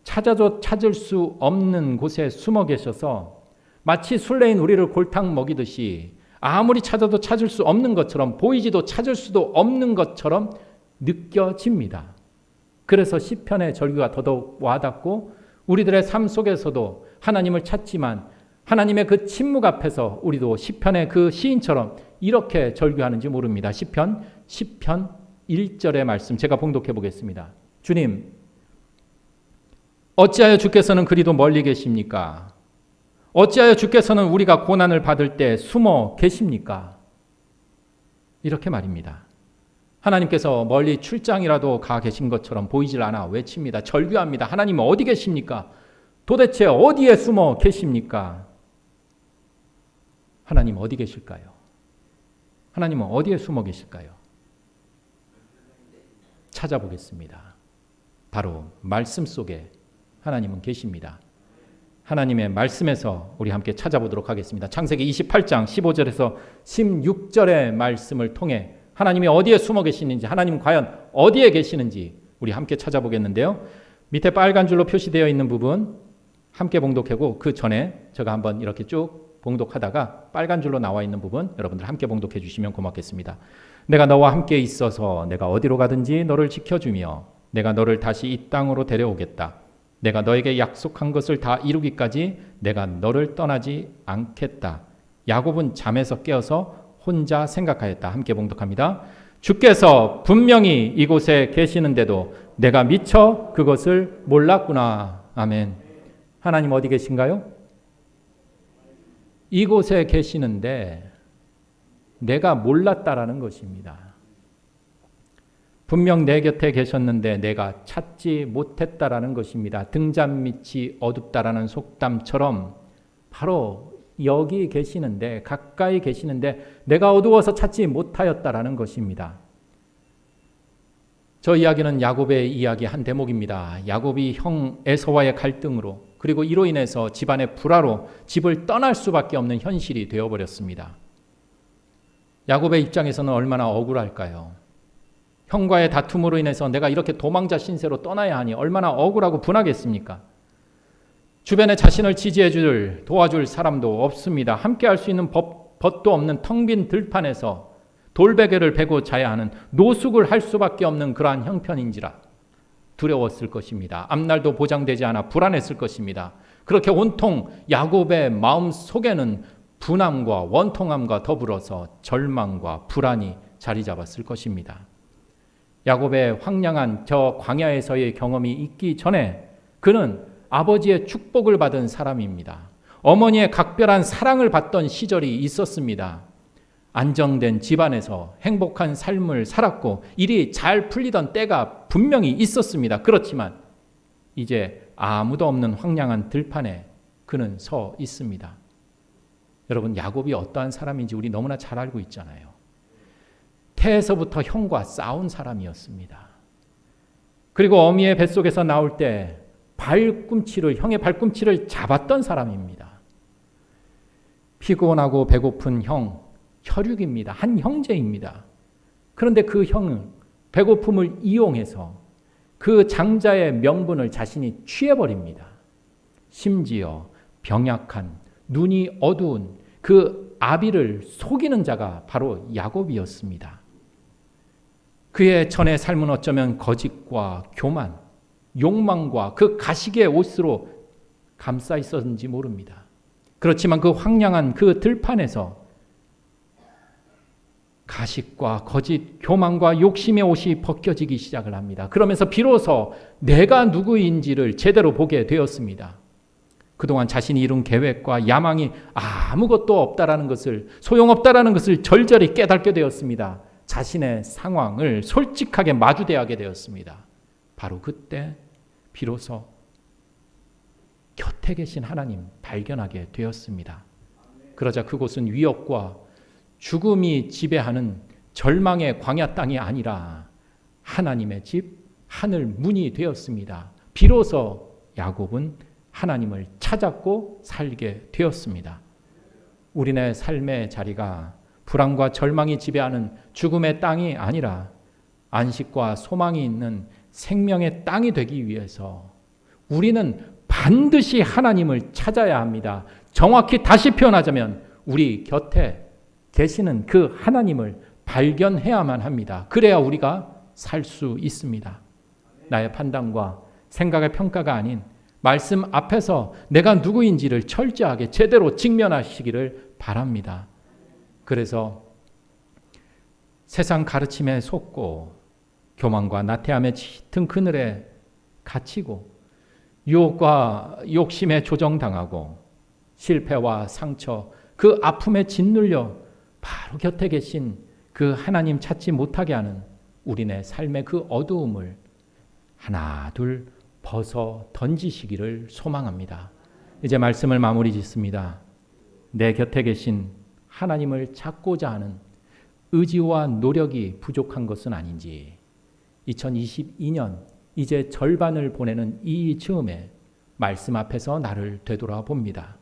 찾아도 찾을 수 없는 곳에 숨어 계셔서 마치 술래인 우리를 골탕 먹이듯이 아무리 찾아도 찾을 수 없는 것처럼 보이지도 찾을 수도 없는 것처럼 느껴집니다. 그래서 시편의 절규가 더더욱 와닿고 우리들의 삶 속에서도 하나님을 찾지만 하나님의 그 침묵 앞에서 우리도 시편의 그 시인처럼 이렇게 절규하는지 모릅니다. 시편 1절의 말씀 제가 봉독해 보겠습니다. 주님, 어찌하여 주께서는 그리도 멀리 계십니까? 어찌하여 주께서는 우리가 고난을 받을 때 숨어 계십니까? 이렇게 말입니다. 하나님께서 멀리 출장이라도 가 계신 것처럼 보이질 않아 외칩니다. 절규합니다. 하나님 어디 계십니까? 도대체 어디에 숨어 계십니까? 하나님 어디 계실까요? 하나님은 어디에 숨어 계실까요? 찾아보겠습니다. 바로 말씀 속에 하나님은 계십니다. 하나님의 말씀에서 우리 함께 찾아보도록 하겠습니다. 창세기 28장 15절에서 16절의 말씀을 통해 하나님이 어디에 숨어 계시는지, 하나님 과연 어디에 계시는지 우리 함께 찾아보겠는데요. 밑에 빨간 줄로 표시되어 있는 부분 함께 봉독하고 그 전에 제가 한번 이렇게 쭉 봉독하다가 빨간 줄로 나와 있는 부분 여러분들 함께 봉독해 주시면 고맙겠습니다. 내가 너와 함께 있어서 내가 어디로 가든지 너를 지켜주며 내가 너를 다시 이 땅으로 데려오겠다. 내가 너에게 약속한 것을 다 이루기까지 내가 너를 떠나지 않겠다. 야곱은 잠에서 깨어서 혼자 생각하였다. 함께 봉독합니다. 주께서 분명히 이곳에 계시는데도 내가 미처 그것을 몰랐구나. 아멘. 하나님 어디 계신가요? 이곳에 계시는데 내가 몰랐다라는 것입니다. 분명 내 곁에 계셨는데 내가 찾지 못했다라는 것입니다. 등잔 밑이 어둡다라는 속담처럼 바로 여기 계시는데 가까이 계시는데 내가 어두워서 찾지 못하였다라는 것입니다. 저 이야기는 야곱의 이야기 한 대목입니다. 야곱이 형 에서와의 갈등으로 그리고 이로 인해서 집안의 불화로 집을 떠날 수밖에 없는 현실이 되어버렸습니다. 야곱의 입장에서는 얼마나 억울할까요? 형과의 다툼으로 인해서 내가 이렇게 도망자 신세로 떠나야 하니 얼마나 억울하고 분하겠습니까? 주변에 자신을 지지해줄, 도와줄 사람도 없습니다. 함께 할 수 있는 벗도 없는 텅 빈 들판에서 돌베개를 베고 자야 하는 노숙을 할 수밖에 없는 그러한 형편인지라 두려웠을 것입니다. 앞날도 보장되지 않아 불안했을 것입니다. 그렇게 온통 야곱의 마음 속에는 분함과 원통함과 더불어서 절망과 불안이 자리 잡았을 것입니다. 야곱의 황량한 저 광야에서의 경험이 있기 전에 그는 아버지의 축복을 받은 사람입니다. 어머니의 각별한 사랑을 받던 시절이 있었습니다. 안정된 집안에서 행복한 삶을 살았고 일이 잘 풀리던 때가 분명히 있었습니다. 그렇지만 이제 아무도 없는 황량한 들판에 그는 서 있습니다. 여러분, 야곱이 어떠한 사람인지 우리 너무나 잘 알고 있잖아요. 태에서부터 형과 싸운 사람이었습니다. 그리고 어미의 뱃속에서 나올 때 형의 발꿈치를 잡았던 사람입니다. 피곤하고 배고픈 혈육입니다. 한 형제입니다. 그런데 그 형은 배고픔을 이용해서 그 장자의 명분을 자신이 취해버립니다. 심지어 병약한 눈이 어두운 그 아비를 속이는 자가 바로 야곱이었습니다. 그의 전의 삶은 어쩌면 거짓과 교만, 욕망과 그 가시의 옷으로 감싸 있었는지 모릅니다. 그렇지만 그 황량한 그 들판에서 가식과 거짓, 교만과 욕심의 옷이 벗겨지기 시작을 합니다. 그러면서 비로소 내가 누구인지를 제대로 보게 되었습니다. 그동안 자신이 이룬 계획과 야망이 아무것도 없다라는 것을, 소용없다라는 것을 절절히 깨닫게 되었습니다. 자신의 상황을 솔직하게 마주대하게 되었습니다. 바로 그때 비로소 곁에 계신 하나님 발견하게 되었습니다. 그러자 그곳은 위협과 죽음이 지배하는 절망의 광야 땅이 아니라 하나님의 집, 하늘 문이 되었습니다. 비로소 야곱은 하나님을 찾았고 살게 되었습니다. 우리네 삶의 자리가 불안과 절망이 지배하는 죽음의 땅이 아니라 안식과 소망이 있는 생명의 땅이 되기 위해서 우리는 반드시 하나님을 찾아야 합니다. 정확히 다시 표현하자면 우리 곁에 계시는 그 하나님을 발견해야만 합니다. 그래야 우리가 살 수 있습니다. 나의 판단과 생각의 평가가 아닌 말씀 앞에서 내가 누구인지를 철저하게 제대로 직면하시기를 바랍니다. 그래서 세상 가르침에 속고 교만과 나태함의 짙은 그늘에 갇히고 유혹과 욕심에 조정당하고 실패와 상처, 그 아픔에 짓눌려 바로 곁에 계신 그 하나님 찾지 못하게 하는 우리네 삶의 그 어두움을 하나 둘 벗어 던지시기를 소망합니다. 이제 말씀을 마무리 짓습니다. 내 곁에 계신 하나님을 찾고자 하는 의지와 노력이 부족한 것은 아닌지 2022년 이제 절반을 보내는 이 즈음에 말씀 앞에서 나를 되돌아봅니다.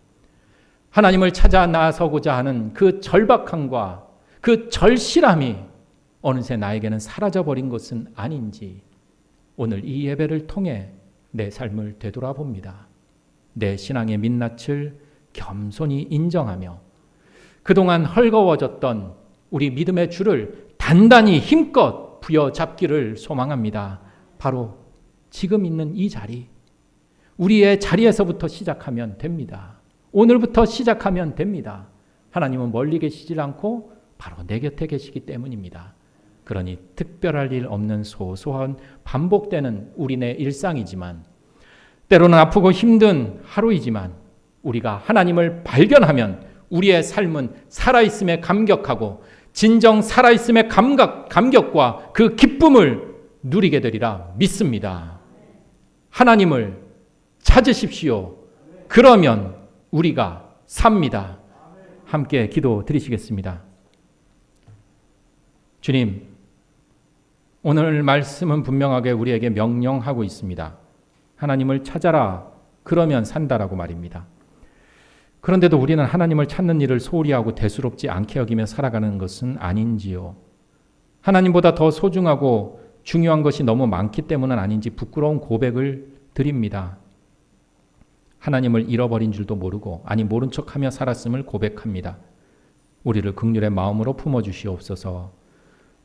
하나님을 찾아 나서고자 하는 그 절박함과 그 절실함이 어느새 나에게는 사라져버린 것은 아닌지 오늘 이 예배를 통해 내 삶을 되돌아봅니다. 내 신앙의 민낯을 겸손히 인정하며 그동안 헐거워졌던 우리 믿음의 줄을 단단히 힘껏 부여잡기를 소망합니다. 바로 지금 있는 이 자리, 우리의 자리에서부터 시작하면 됩니다. 오늘부터 시작하면 됩니다. 하나님은 멀리 계시질 않고 바로 내 곁에 계시기 때문입니다. 그러니 특별할 일 없는 소소한 반복되는 우리네 일상이지만 때로는 아프고 힘든 하루이지만 우리가 하나님을 발견하면 우리의 삶은 살아있음에 감격하고 진정 살아있음의 감격과 그 기쁨을 누리게 되리라 믿습니다. 하나님을 찾으십시오. 그러면 우리가 삽니다. 함께 기도 드리시겠습니다. 주님, 오늘 말씀은 분명하게 우리에게 명령하고 있습니다. 하나님을 찾아라. 그러면 산다라고 말입니다. 그런데도 우리는 하나님을 찾는 일을 소홀히 하고 대수롭지 않게 여기며 살아가는 것은 아닌지요. 하나님보다 더 소중하고 중요한 것이 너무 많기 때문은 아닌지 부끄러운 고백을 드립니다. 하나님을 잃어버린 줄도 모르고 아니 모른 척하며 살았음을 고백합니다. 우리를 긍휼의 마음으로 품어주시옵소서.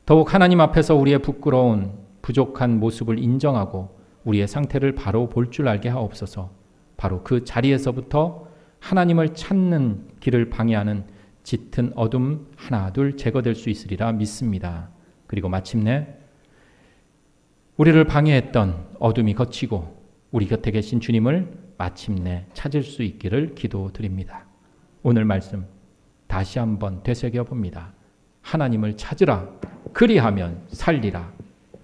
더욱 하나님 앞에서 우리의 부끄러운 부족한 모습을 인정하고 우리의 상태를 바로 볼 줄 알게 하옵소서. 바로 그 자리에서부터 하나님을 찾는 길을 방해하는 짙은 어둠 하나 둘 제거될 수 있으리라 믿습니다. 그리고 마침내 우리를 방해했던 어둠이 걷히고 우리 곁에 계신 주님을 마침내 찾을 수 있기를 기도드립니다. 오늘 말씀 다시 한번 되새겨봅니다. 하나님을 찾으라. 그리하면 살리라.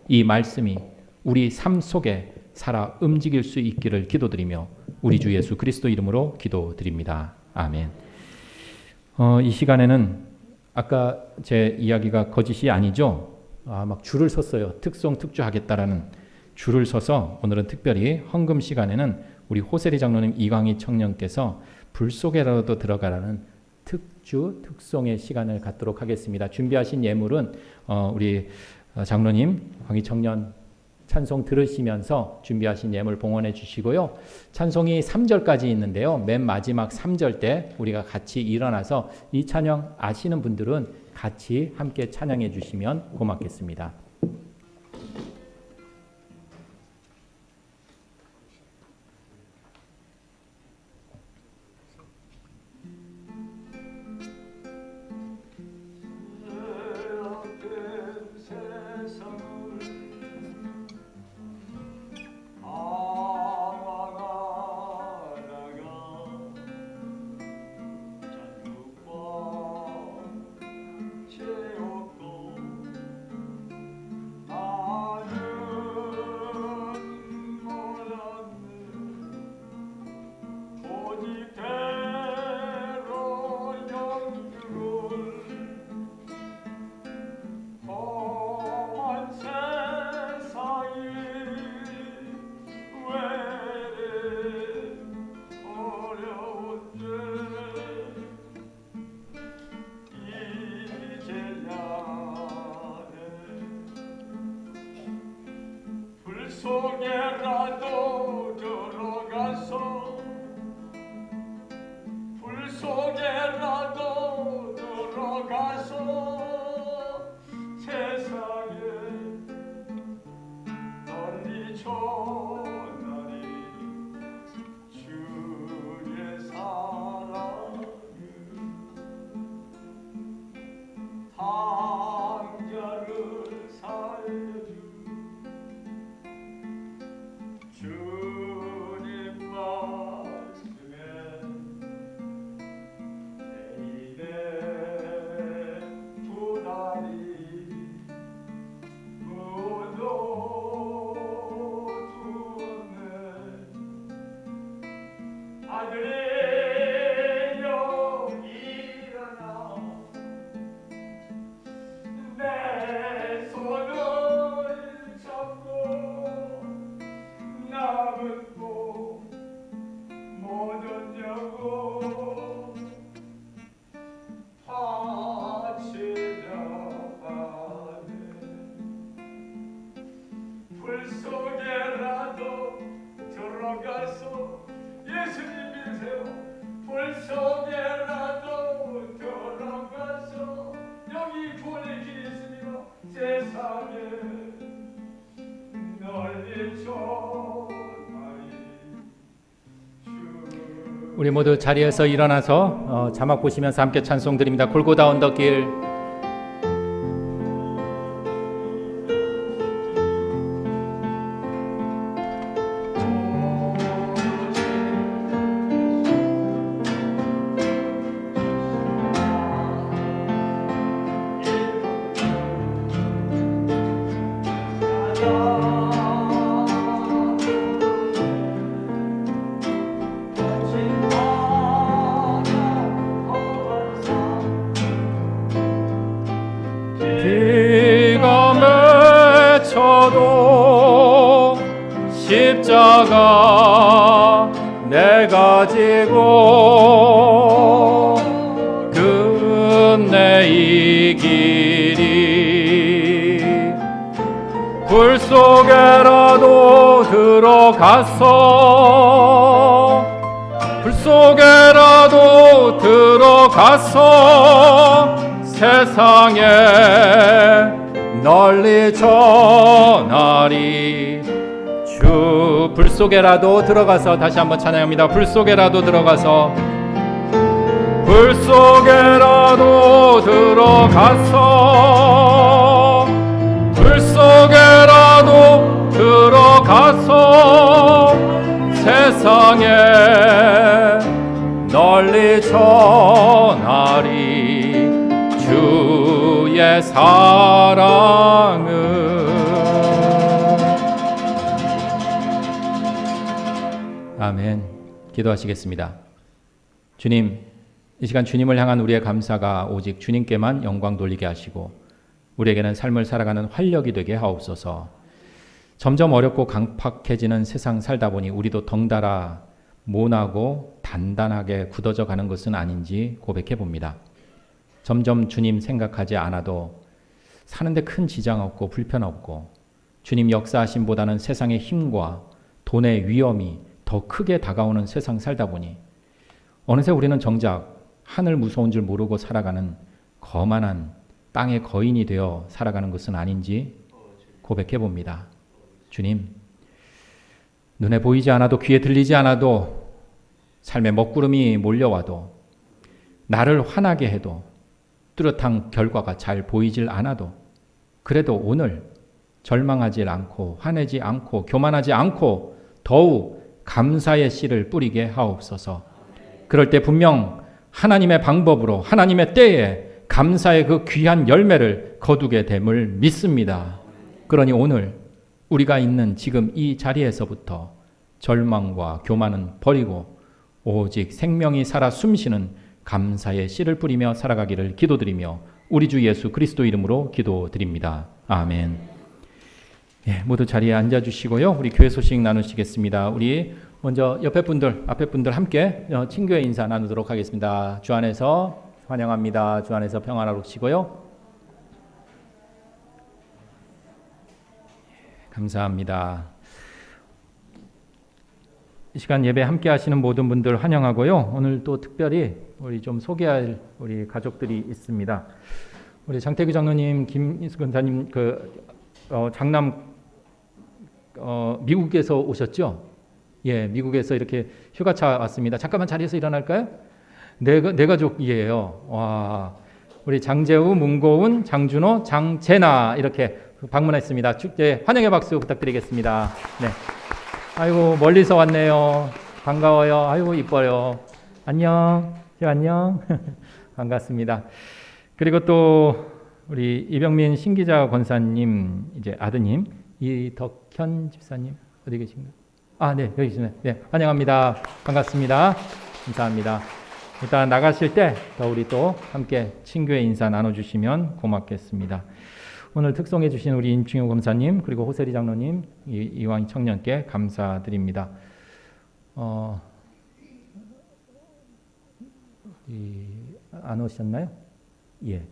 이 말씀이 우리 삶 속에 살아 움직일 수 있기를 기도드리며 우리 주 예수 그리스도 이름으로 기도드립니다. 아멘. 이 시간에는 아까 제 이야기가 거짓이 아니죠. 막 줄을 섰어요. 특송 특주하겠다라는 줄을 서서 오늘은 특별히 헌금 시간에는 우리 호세리 장로님, 이광희 청년께서 불 속에라도 들어가라는 특송의 시간을 갖도록 하겠습니다. 준비하신 예물은 우리 장로님, 광희 청년 찬송 들으시면서 준비하신 예물 봉헌해 주시고요. 찬송이 3절까지 있는데요. 맨 마지막 3절 때 우리가 같이 일어나서 이 찬양 아시는 분들은 같이 함께 찬양해 주시면 고맙겠습니다. 속에라도 들어가서 불 속에라도 들어가서 세상에 널리 전하리 주의 사랑을 당자를 사해주 주님 말씀에 내 입에 두 다리 묻어두었네 아들이여 일어나 내 손을 잡고 남은 복 모든 영혼 바치려 하네 불 속에라도 들어가서 예수님 믿으세요 불 속에라도 들어가서 여기 구원의 길이 있습니다 세상에 널리 전하리 우리 모두 자리에서 일어나서 자막 보시면서 함께 찬송 드립니다. 골고다 언덕길. 비가 맺혀도 십자가 내가 지고 끝내 이 길이 불 속에라도 들어가서 불 속에라도 들어가서 세상에 널리 전하리 주 불 속에라도 들어가서 다시 한번 찬양합니다. 불 속에라도 들어가서 불 속에라도 들어가서 불 속에라도 들어가서 세상에 널리 전하리 주의 사랑을. 아멘. 기도하시겠습니다. 주님, 이 시간 주님을 향한 우리의 감사가 오직 주님께만 영광 돌리게 하시고 우리에게는 삶을 살아가는 활력이 되게 하옵소서. 점점 어렵고 강팍해지는 세상 살다 보니 우리도 덩달아 모나고 단단하게 굳어져 가는 것은 아닌지 고백해 봅니다. 점점 주님 생각하지 않아도 사는데 큰 지장 없고 불편 없고 주님 역사하심보다는 세상의 힘과 돈의 위험이 더 크게 다가오는 세상 살다 보니 어느새 우리는 정작 하늘 무서운 줄 모르고 살아가는 거만한 땅의 거인이 되어 살아가는 것은 아닌지 고백해 봅니다. 주님, 눈에 보이지 않아도 귀에 들리지 않아도 삶의 먹구름이 몰려와도 나를 화나게 해도 뚜렷한 결과가 잘 보이질 않아도 그래도 오늘 절망하지 않고 화내지 않고 교만하지 않고 더욱 감사의 씨를 뿌리게 하옵소서. 그럴 때 분명 하나님의 방법으로 하나님의 때에 감사의 그 귀한 열매를 거두게 됨을 믿습니다. 그러니 오늘 우리가 있는 지금 이 자리에서부터 절망과 교만은 버리고 오직 생명이 살아 숨쉬는 감사의 씨를 뿌리며 살아가기를 기도드리며 우리 주 예수 그리스도 이름으로 기도드립니다. 아멘. 예, 모두 자리에 앉아주시고요. 우리 교회 소식 나누시겠습니다. 우리 먼저 옆에 분들, 앞에 분들 함께 친교의 인사 나누도록 하겠습니다. 주 안에서 환영합니다. 주 안에서 평안하시고요. 감사합니다. 이 시간 예배 함께 하시는 모든 분들 환영하고요. 오늘 또 특별히 우리 좀 소개할 우리 가족들이 있습니다. 우리 장태규 장로님, 김인수 권사님 장남 미국에서 오셨죠? 예, 미국에서 이렇게 휴가차 왔습니다. 잠깐만 자리에서 일어날까요? 네 가족이에요. 와, 우리 장재우, 문고은, 장준호, 장재나 이렇게 방문했습니다. 축제 환영의 박수 부탁드리겠습니다. 네. 아이고 멀리서 왔네요. 반가워요. 아이고 이뻐요. 안녕. 안녕. 반갑습니다. 그리고 또 우리 이병민 신기자 권사님 이제 아드님 이덕현 집사님 어디 계신가요? 아, 네, 여기 계시네. 네, 환영합니다. 반갑습니다. 감사합니다. 일단 나가실 때 더 우리 또 함께 친교의 인사 나눠주시면 고맙겠습니다. 오늘 특송해 주신 우리 임충효 검사님 그리고 호세리 장로님 이왕 청년께 감사드립니다. 안 오셨나요? 예.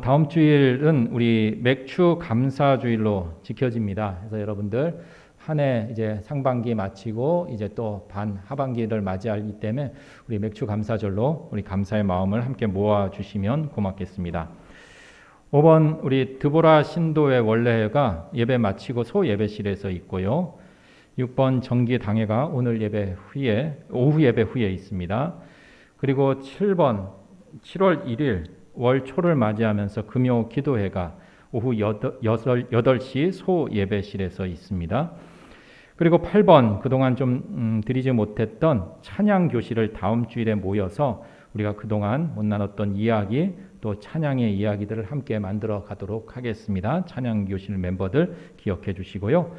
다음 주일은 우리 맥주 감사 주일로 지켜집니다. 그래서 여러분들 한 해 이제 상반기 마치고 이제 또 하반기를 맞이하기 때문에 우리 맥주 감사절로 우리 감사의 마음을 함께 모아 주시면 고맙겠습니다. 5번 우리 드보라 신도의 원래회가 예배 마치고 소 예배실에서 있고요. 6번 정기 당회가 오늘 예배 후에 오후 예배 후에 있습니다. 그리고 7번 7월 1일 월 초를 맞이하면서 금요 기도회가 오후 8시 소 예배실에서 있습니다. 그리고 8번 그동안 좀 드리지 못했던 찬양 교실을 다음 주일에 모여서 우리가 그동안 못 나눴던 이야기 또 찬양의 이야기들을 함께 만들어 가도록 하겠습니다. 찬양 교실 멤버들 기억해 주시고요.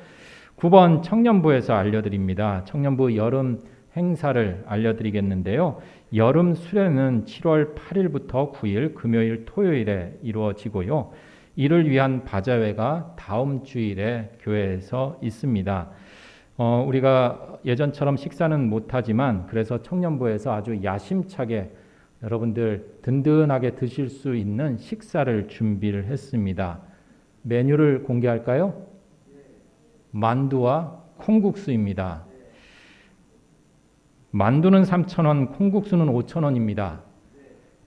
9번 청년부에서 알려드립니다. 청년부 여름 행사를 알려드리겠는데요. 여름 수련은 7월 8일부터 9일 금요일 토요일에 이루어지고요. 이를 위한 바자회가 다음 주일에 교회에서 있습니다. 우리가 예전처럼 식사는 못하지만 그래서 청년부에서 아주 야심차게 여러분들 든든하게 드실 수 있는 식사를 준비를 했습니다. 메뉴를 공개할까요? 만두와 콩국수입니다. 만두는 3,000원, 콩국수는 5,000원입니다.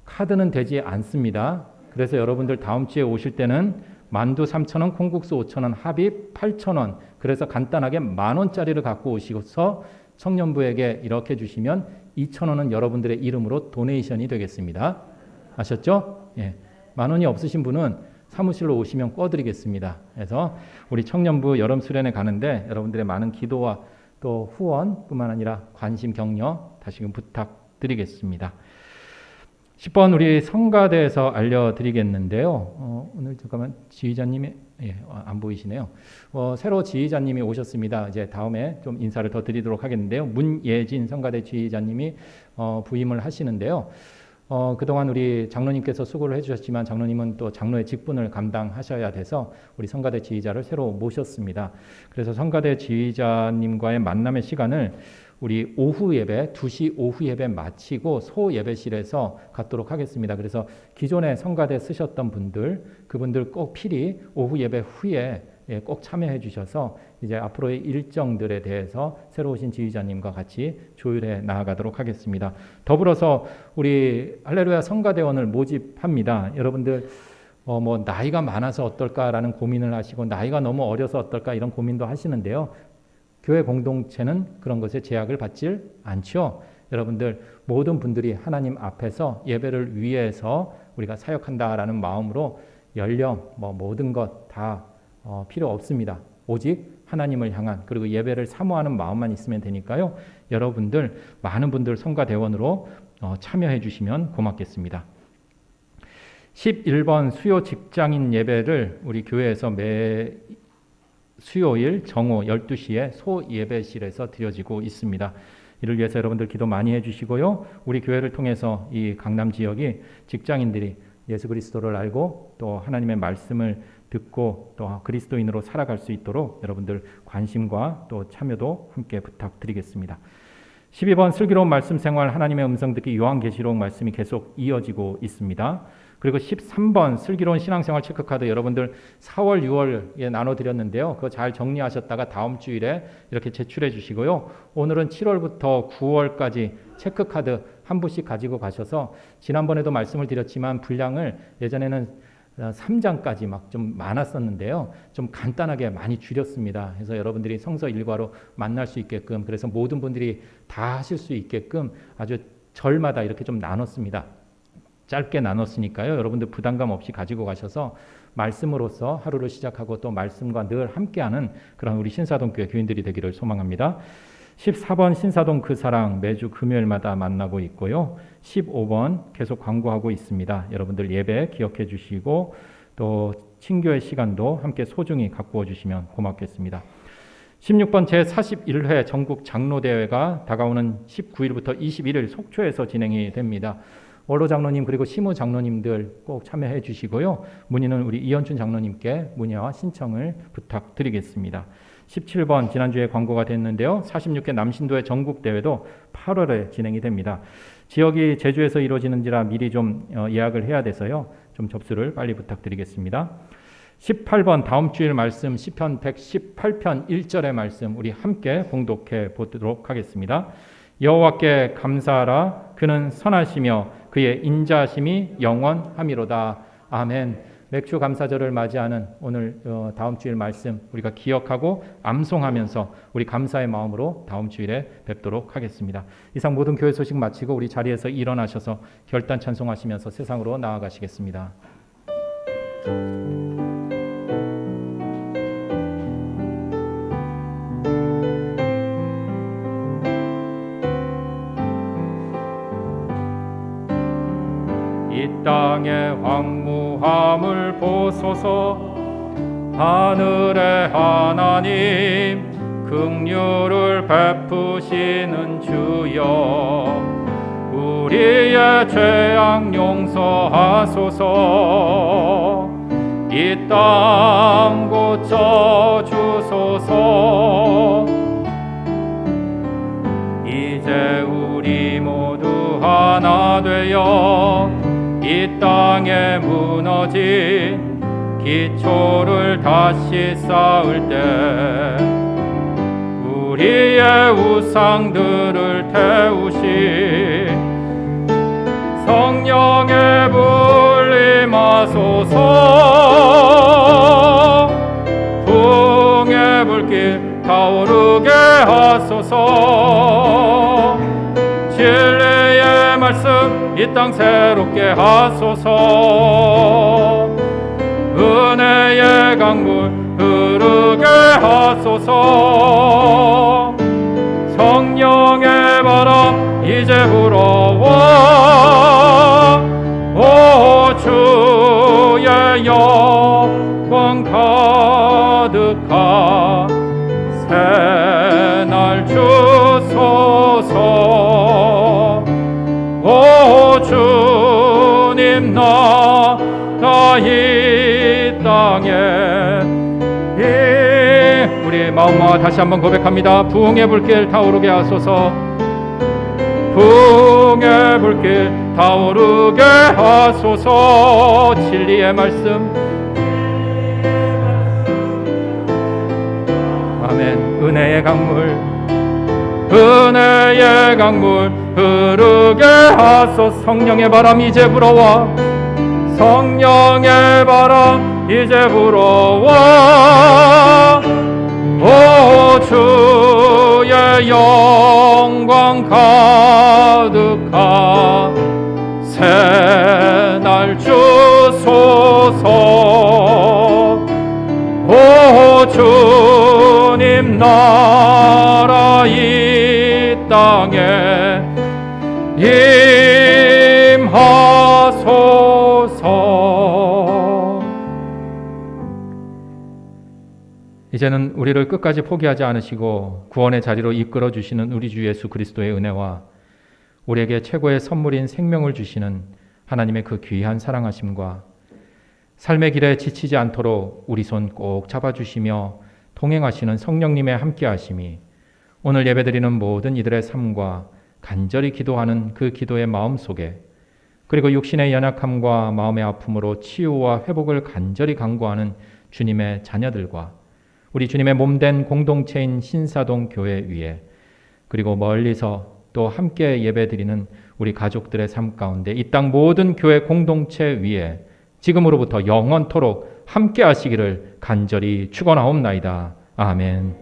카드는 되지 않습니다. 그래서 여러분들 다음 주에 오실 때는 만두 3,000원, 콩국수 5,000원, 합이 8,000원. 그래서 간단하게 10,000원짜리를 갖고 오셔서 청년부에게 이렇게 주시면 2,000원은 여러분들의 이름으로 도네이션이 되겠습니다. 아셨죠? 예. 10,000원이 없으신 분은 사무실로 오시면 꿔드리겠습니다. 그래서 우리 청년부 여름 수련회 가는데 여러분들의 많은 기도와 또 후원뿐만 아니라 관심 격려 다시금 부탁드리겠습니다. 10번 우리 성가대에서 알려드리겠는데요. 오늘 잠깐만 지휘자님이 안 보이시네요. 새로 지휘자님이 오셨습니다. 이제 다음에 좀 인사를 더 드리도록 하겠는데요. 문예진 성가대 지휘자님이 부임을 하시는데요. 그동안 우리 장로님께서 수고를 해주셨지만 장로님은 또 장로의 직분을 감당하셔야 돼서 우리 성가대 지휘자를 새로 모셨습니다. 그래서 성가대 지휘자님과의 만남의 시간을 우리 오후 예배, 2시 오후 예배 마치고 소 예배실에서 갖도록 하겠습니다. 그래서 기존에 성가대 쓰셨던 분들, 그분들 꼭 필히 오후 예배 후에 꼭 참여해 주셔서 이제 앞으로의 일정들에 대해서 새로 오신 지휘자님과 같이 조율해 나아가도록 하겠습니다. 더불어서 우리 할렐루야 성가대원을 모집합니다. 여러분들 뭐 나이가 많아서 어떨까라는 고민을 하시고 나이가 너무 어려서 어떨까 이런 고민도 하시는데요. 교회 공동체는 그런 것에 제약을 받질 않죠. 여러분들 모든 분들이 하나님 앞에서 예배를 위해서 우리가 사역한다라는 마음으로 연령 모든 것 다 필요 없습니다. 오직 하나님을 향한 그리고 예배를 사모하는 마음만 있으면 되니까요. 여러분들 많은 분들 성가대원으로 참여해 주시면 고맙겠습니다. 11번 수요 직장인 예배를 우리 교회에서 매 수요일 정오 12시에 소 예배실에서 드려지고 있습니다. 이를 위해서 여러분들 기도 많이 해주시고요. 우리 교회를 통해서 이 강남 지역이 직장인들이 예수 그리스도를 알고 또 하나님의 말씀을 듣고 또 그리스도인으로 살아갈 수 있도록 여러분들 관심과 또 참여도 함께 부탁드리겠습니다. 12번 슬기로운 말씀 생활 하나님의 음성 듣기 요한계시록 말씀이 계속 이어지고 있습니다. 그리고 13번 슬기로운 신앙생활 체크카드 여러분들 4월, 6월에 나눠드렸는데요. 그거 잘 정리하셨다가 다음 주일에 이렇게 제출해 주시고요. 오늘은 7월부터 9월까지 체크카드 한 부씩 가지고 가셔서 지난번에도 말씀을 드렸지만 분량을 예전에는 3장까지 막 좀 많았었는데요. 좀 간단하게 많이 줄였습니다. 그래서 여러분들이 성서 일과로 만날 수 있게끔 그래서 모든 분들이 다 하실 수 있게끔 아주 절마다 이렇게 좀 나눴습니다. 짧게 나눴으니까요. 여러분들 부담감 없이 가지고 가셔서 말씀으로서 하루를 시작하고 또 말씀과 늘 함께하는 그런 우리 신사동교회 교인들이 되기를 소망합니다. 14번 신사동 그 사랑 매주 금요일마다 만나고 있고요. 15번 계속 광고하고 있습니다. 여러분들 예배 기억해 주시고 또 친교의 시간도 함께 소중히 가꾸어 주시면 고맙겠습니다. 16번 제41회 전국 장로대회가 다가오는 19일부터 21일 속초에서 진행이 됩니다. 원로 장로님 그리고 시무 장로님들 꼭 참여해 주시고요. 문의는 우리 이현춘 장로님께 문의와 신청을 부탁드리겠습니다. 17번 지난주에 광고가 됐는데요. 46회 남신도의 전국대회도 8월에 진행이 됩니다. 지역이 제주에서 이루어지는지라 미리 좀 예약을 해야 돼서요. 좀 접수를 빨리 부탁드리겠습니다. 18번 다음 주일 말씀 시편 118편 1절의 말씀 우리 함께 봉독해 보도록 하겠습니다. 여호와께 감사하라. 그는 선하시며 그의 인자하심이 영원함이로다. 아멘. 맥주 감사절을 맞이하는 오늘 다음 주일 말씀 우리가 기억하고 암송하면서 우리 감사의 마음으로 다음 주일에 뵙도록 하겠습니다. 이상 모든 교회 소식 마치고 우리 자리에서 일어나셔서 결단 찬송하시면서 세상으로 나아가시겠습니다. 이 땅의 황무함을 보소서. 하늘의 하나님 긍휼을 베푸시는 주여 우리의 죄악 용서하소서. 이 땅 고쳐 주소서. 이제 우리 모두 하나 되어 이 땅에 무너진 기초를 다시 쌓을 때 우리의 우상들을 태우시 성령의 불임하소서. 풍의 불길 타오르게 하소서. 진리의 말씀 이 땅 새롭게 하소서. 은혜의 강물 흐르게 하소서. 성령의 바람 이제 불어와 오 주의 영광 가득한 새날 주소서. 오 주 우리 마음 모아 다시 한번 고백합니다. 부흥의 불길 타오르게 하소서. 부흥의 불길 타오르게 하소서. 진리의 말씀, 아멘. 은혜의 강물, 은혜의 강물 흐르게 하소서. 성령의 바람 이제 불어와, 성령의 바람 이제 불어와. 오 주의 영광 가득한 새날 주소서. 오 주님 나라 이 땅에 임하소서. 이제는 우리를 끝까지 포기하지 않으시고 구원의 자리로 이끌어 주시는 우리 주 예수 그리스도의 은혜와 우리에게 최고의 선물인 생명을 주시는 하나님의 그 귀한 사랑하심과 삶의 길에 지치지 않도록 우리 손 꼭 잡아주시며 동행하시는 성령님의 함께하심이 오늘 예배드리는 모든 이들의 삶과 간절히 기도하는 그 기도의 마음 속에, 그리고 육신의 연약함과 마음의 아픔으로 치유와 회복을 간절히 간구하는 주님의 자녀들과 우리 주님의 몸된 공동체인 신사동 교회 위에, 그리고 멀리서 또 함께 예배드리는 우리 가족들의 삶 가운데 이 땅 모든 교회 공동체 위에 지금으로부터 영원토록 함께 하시기를 간절히 축원하옵나이다. 아멘.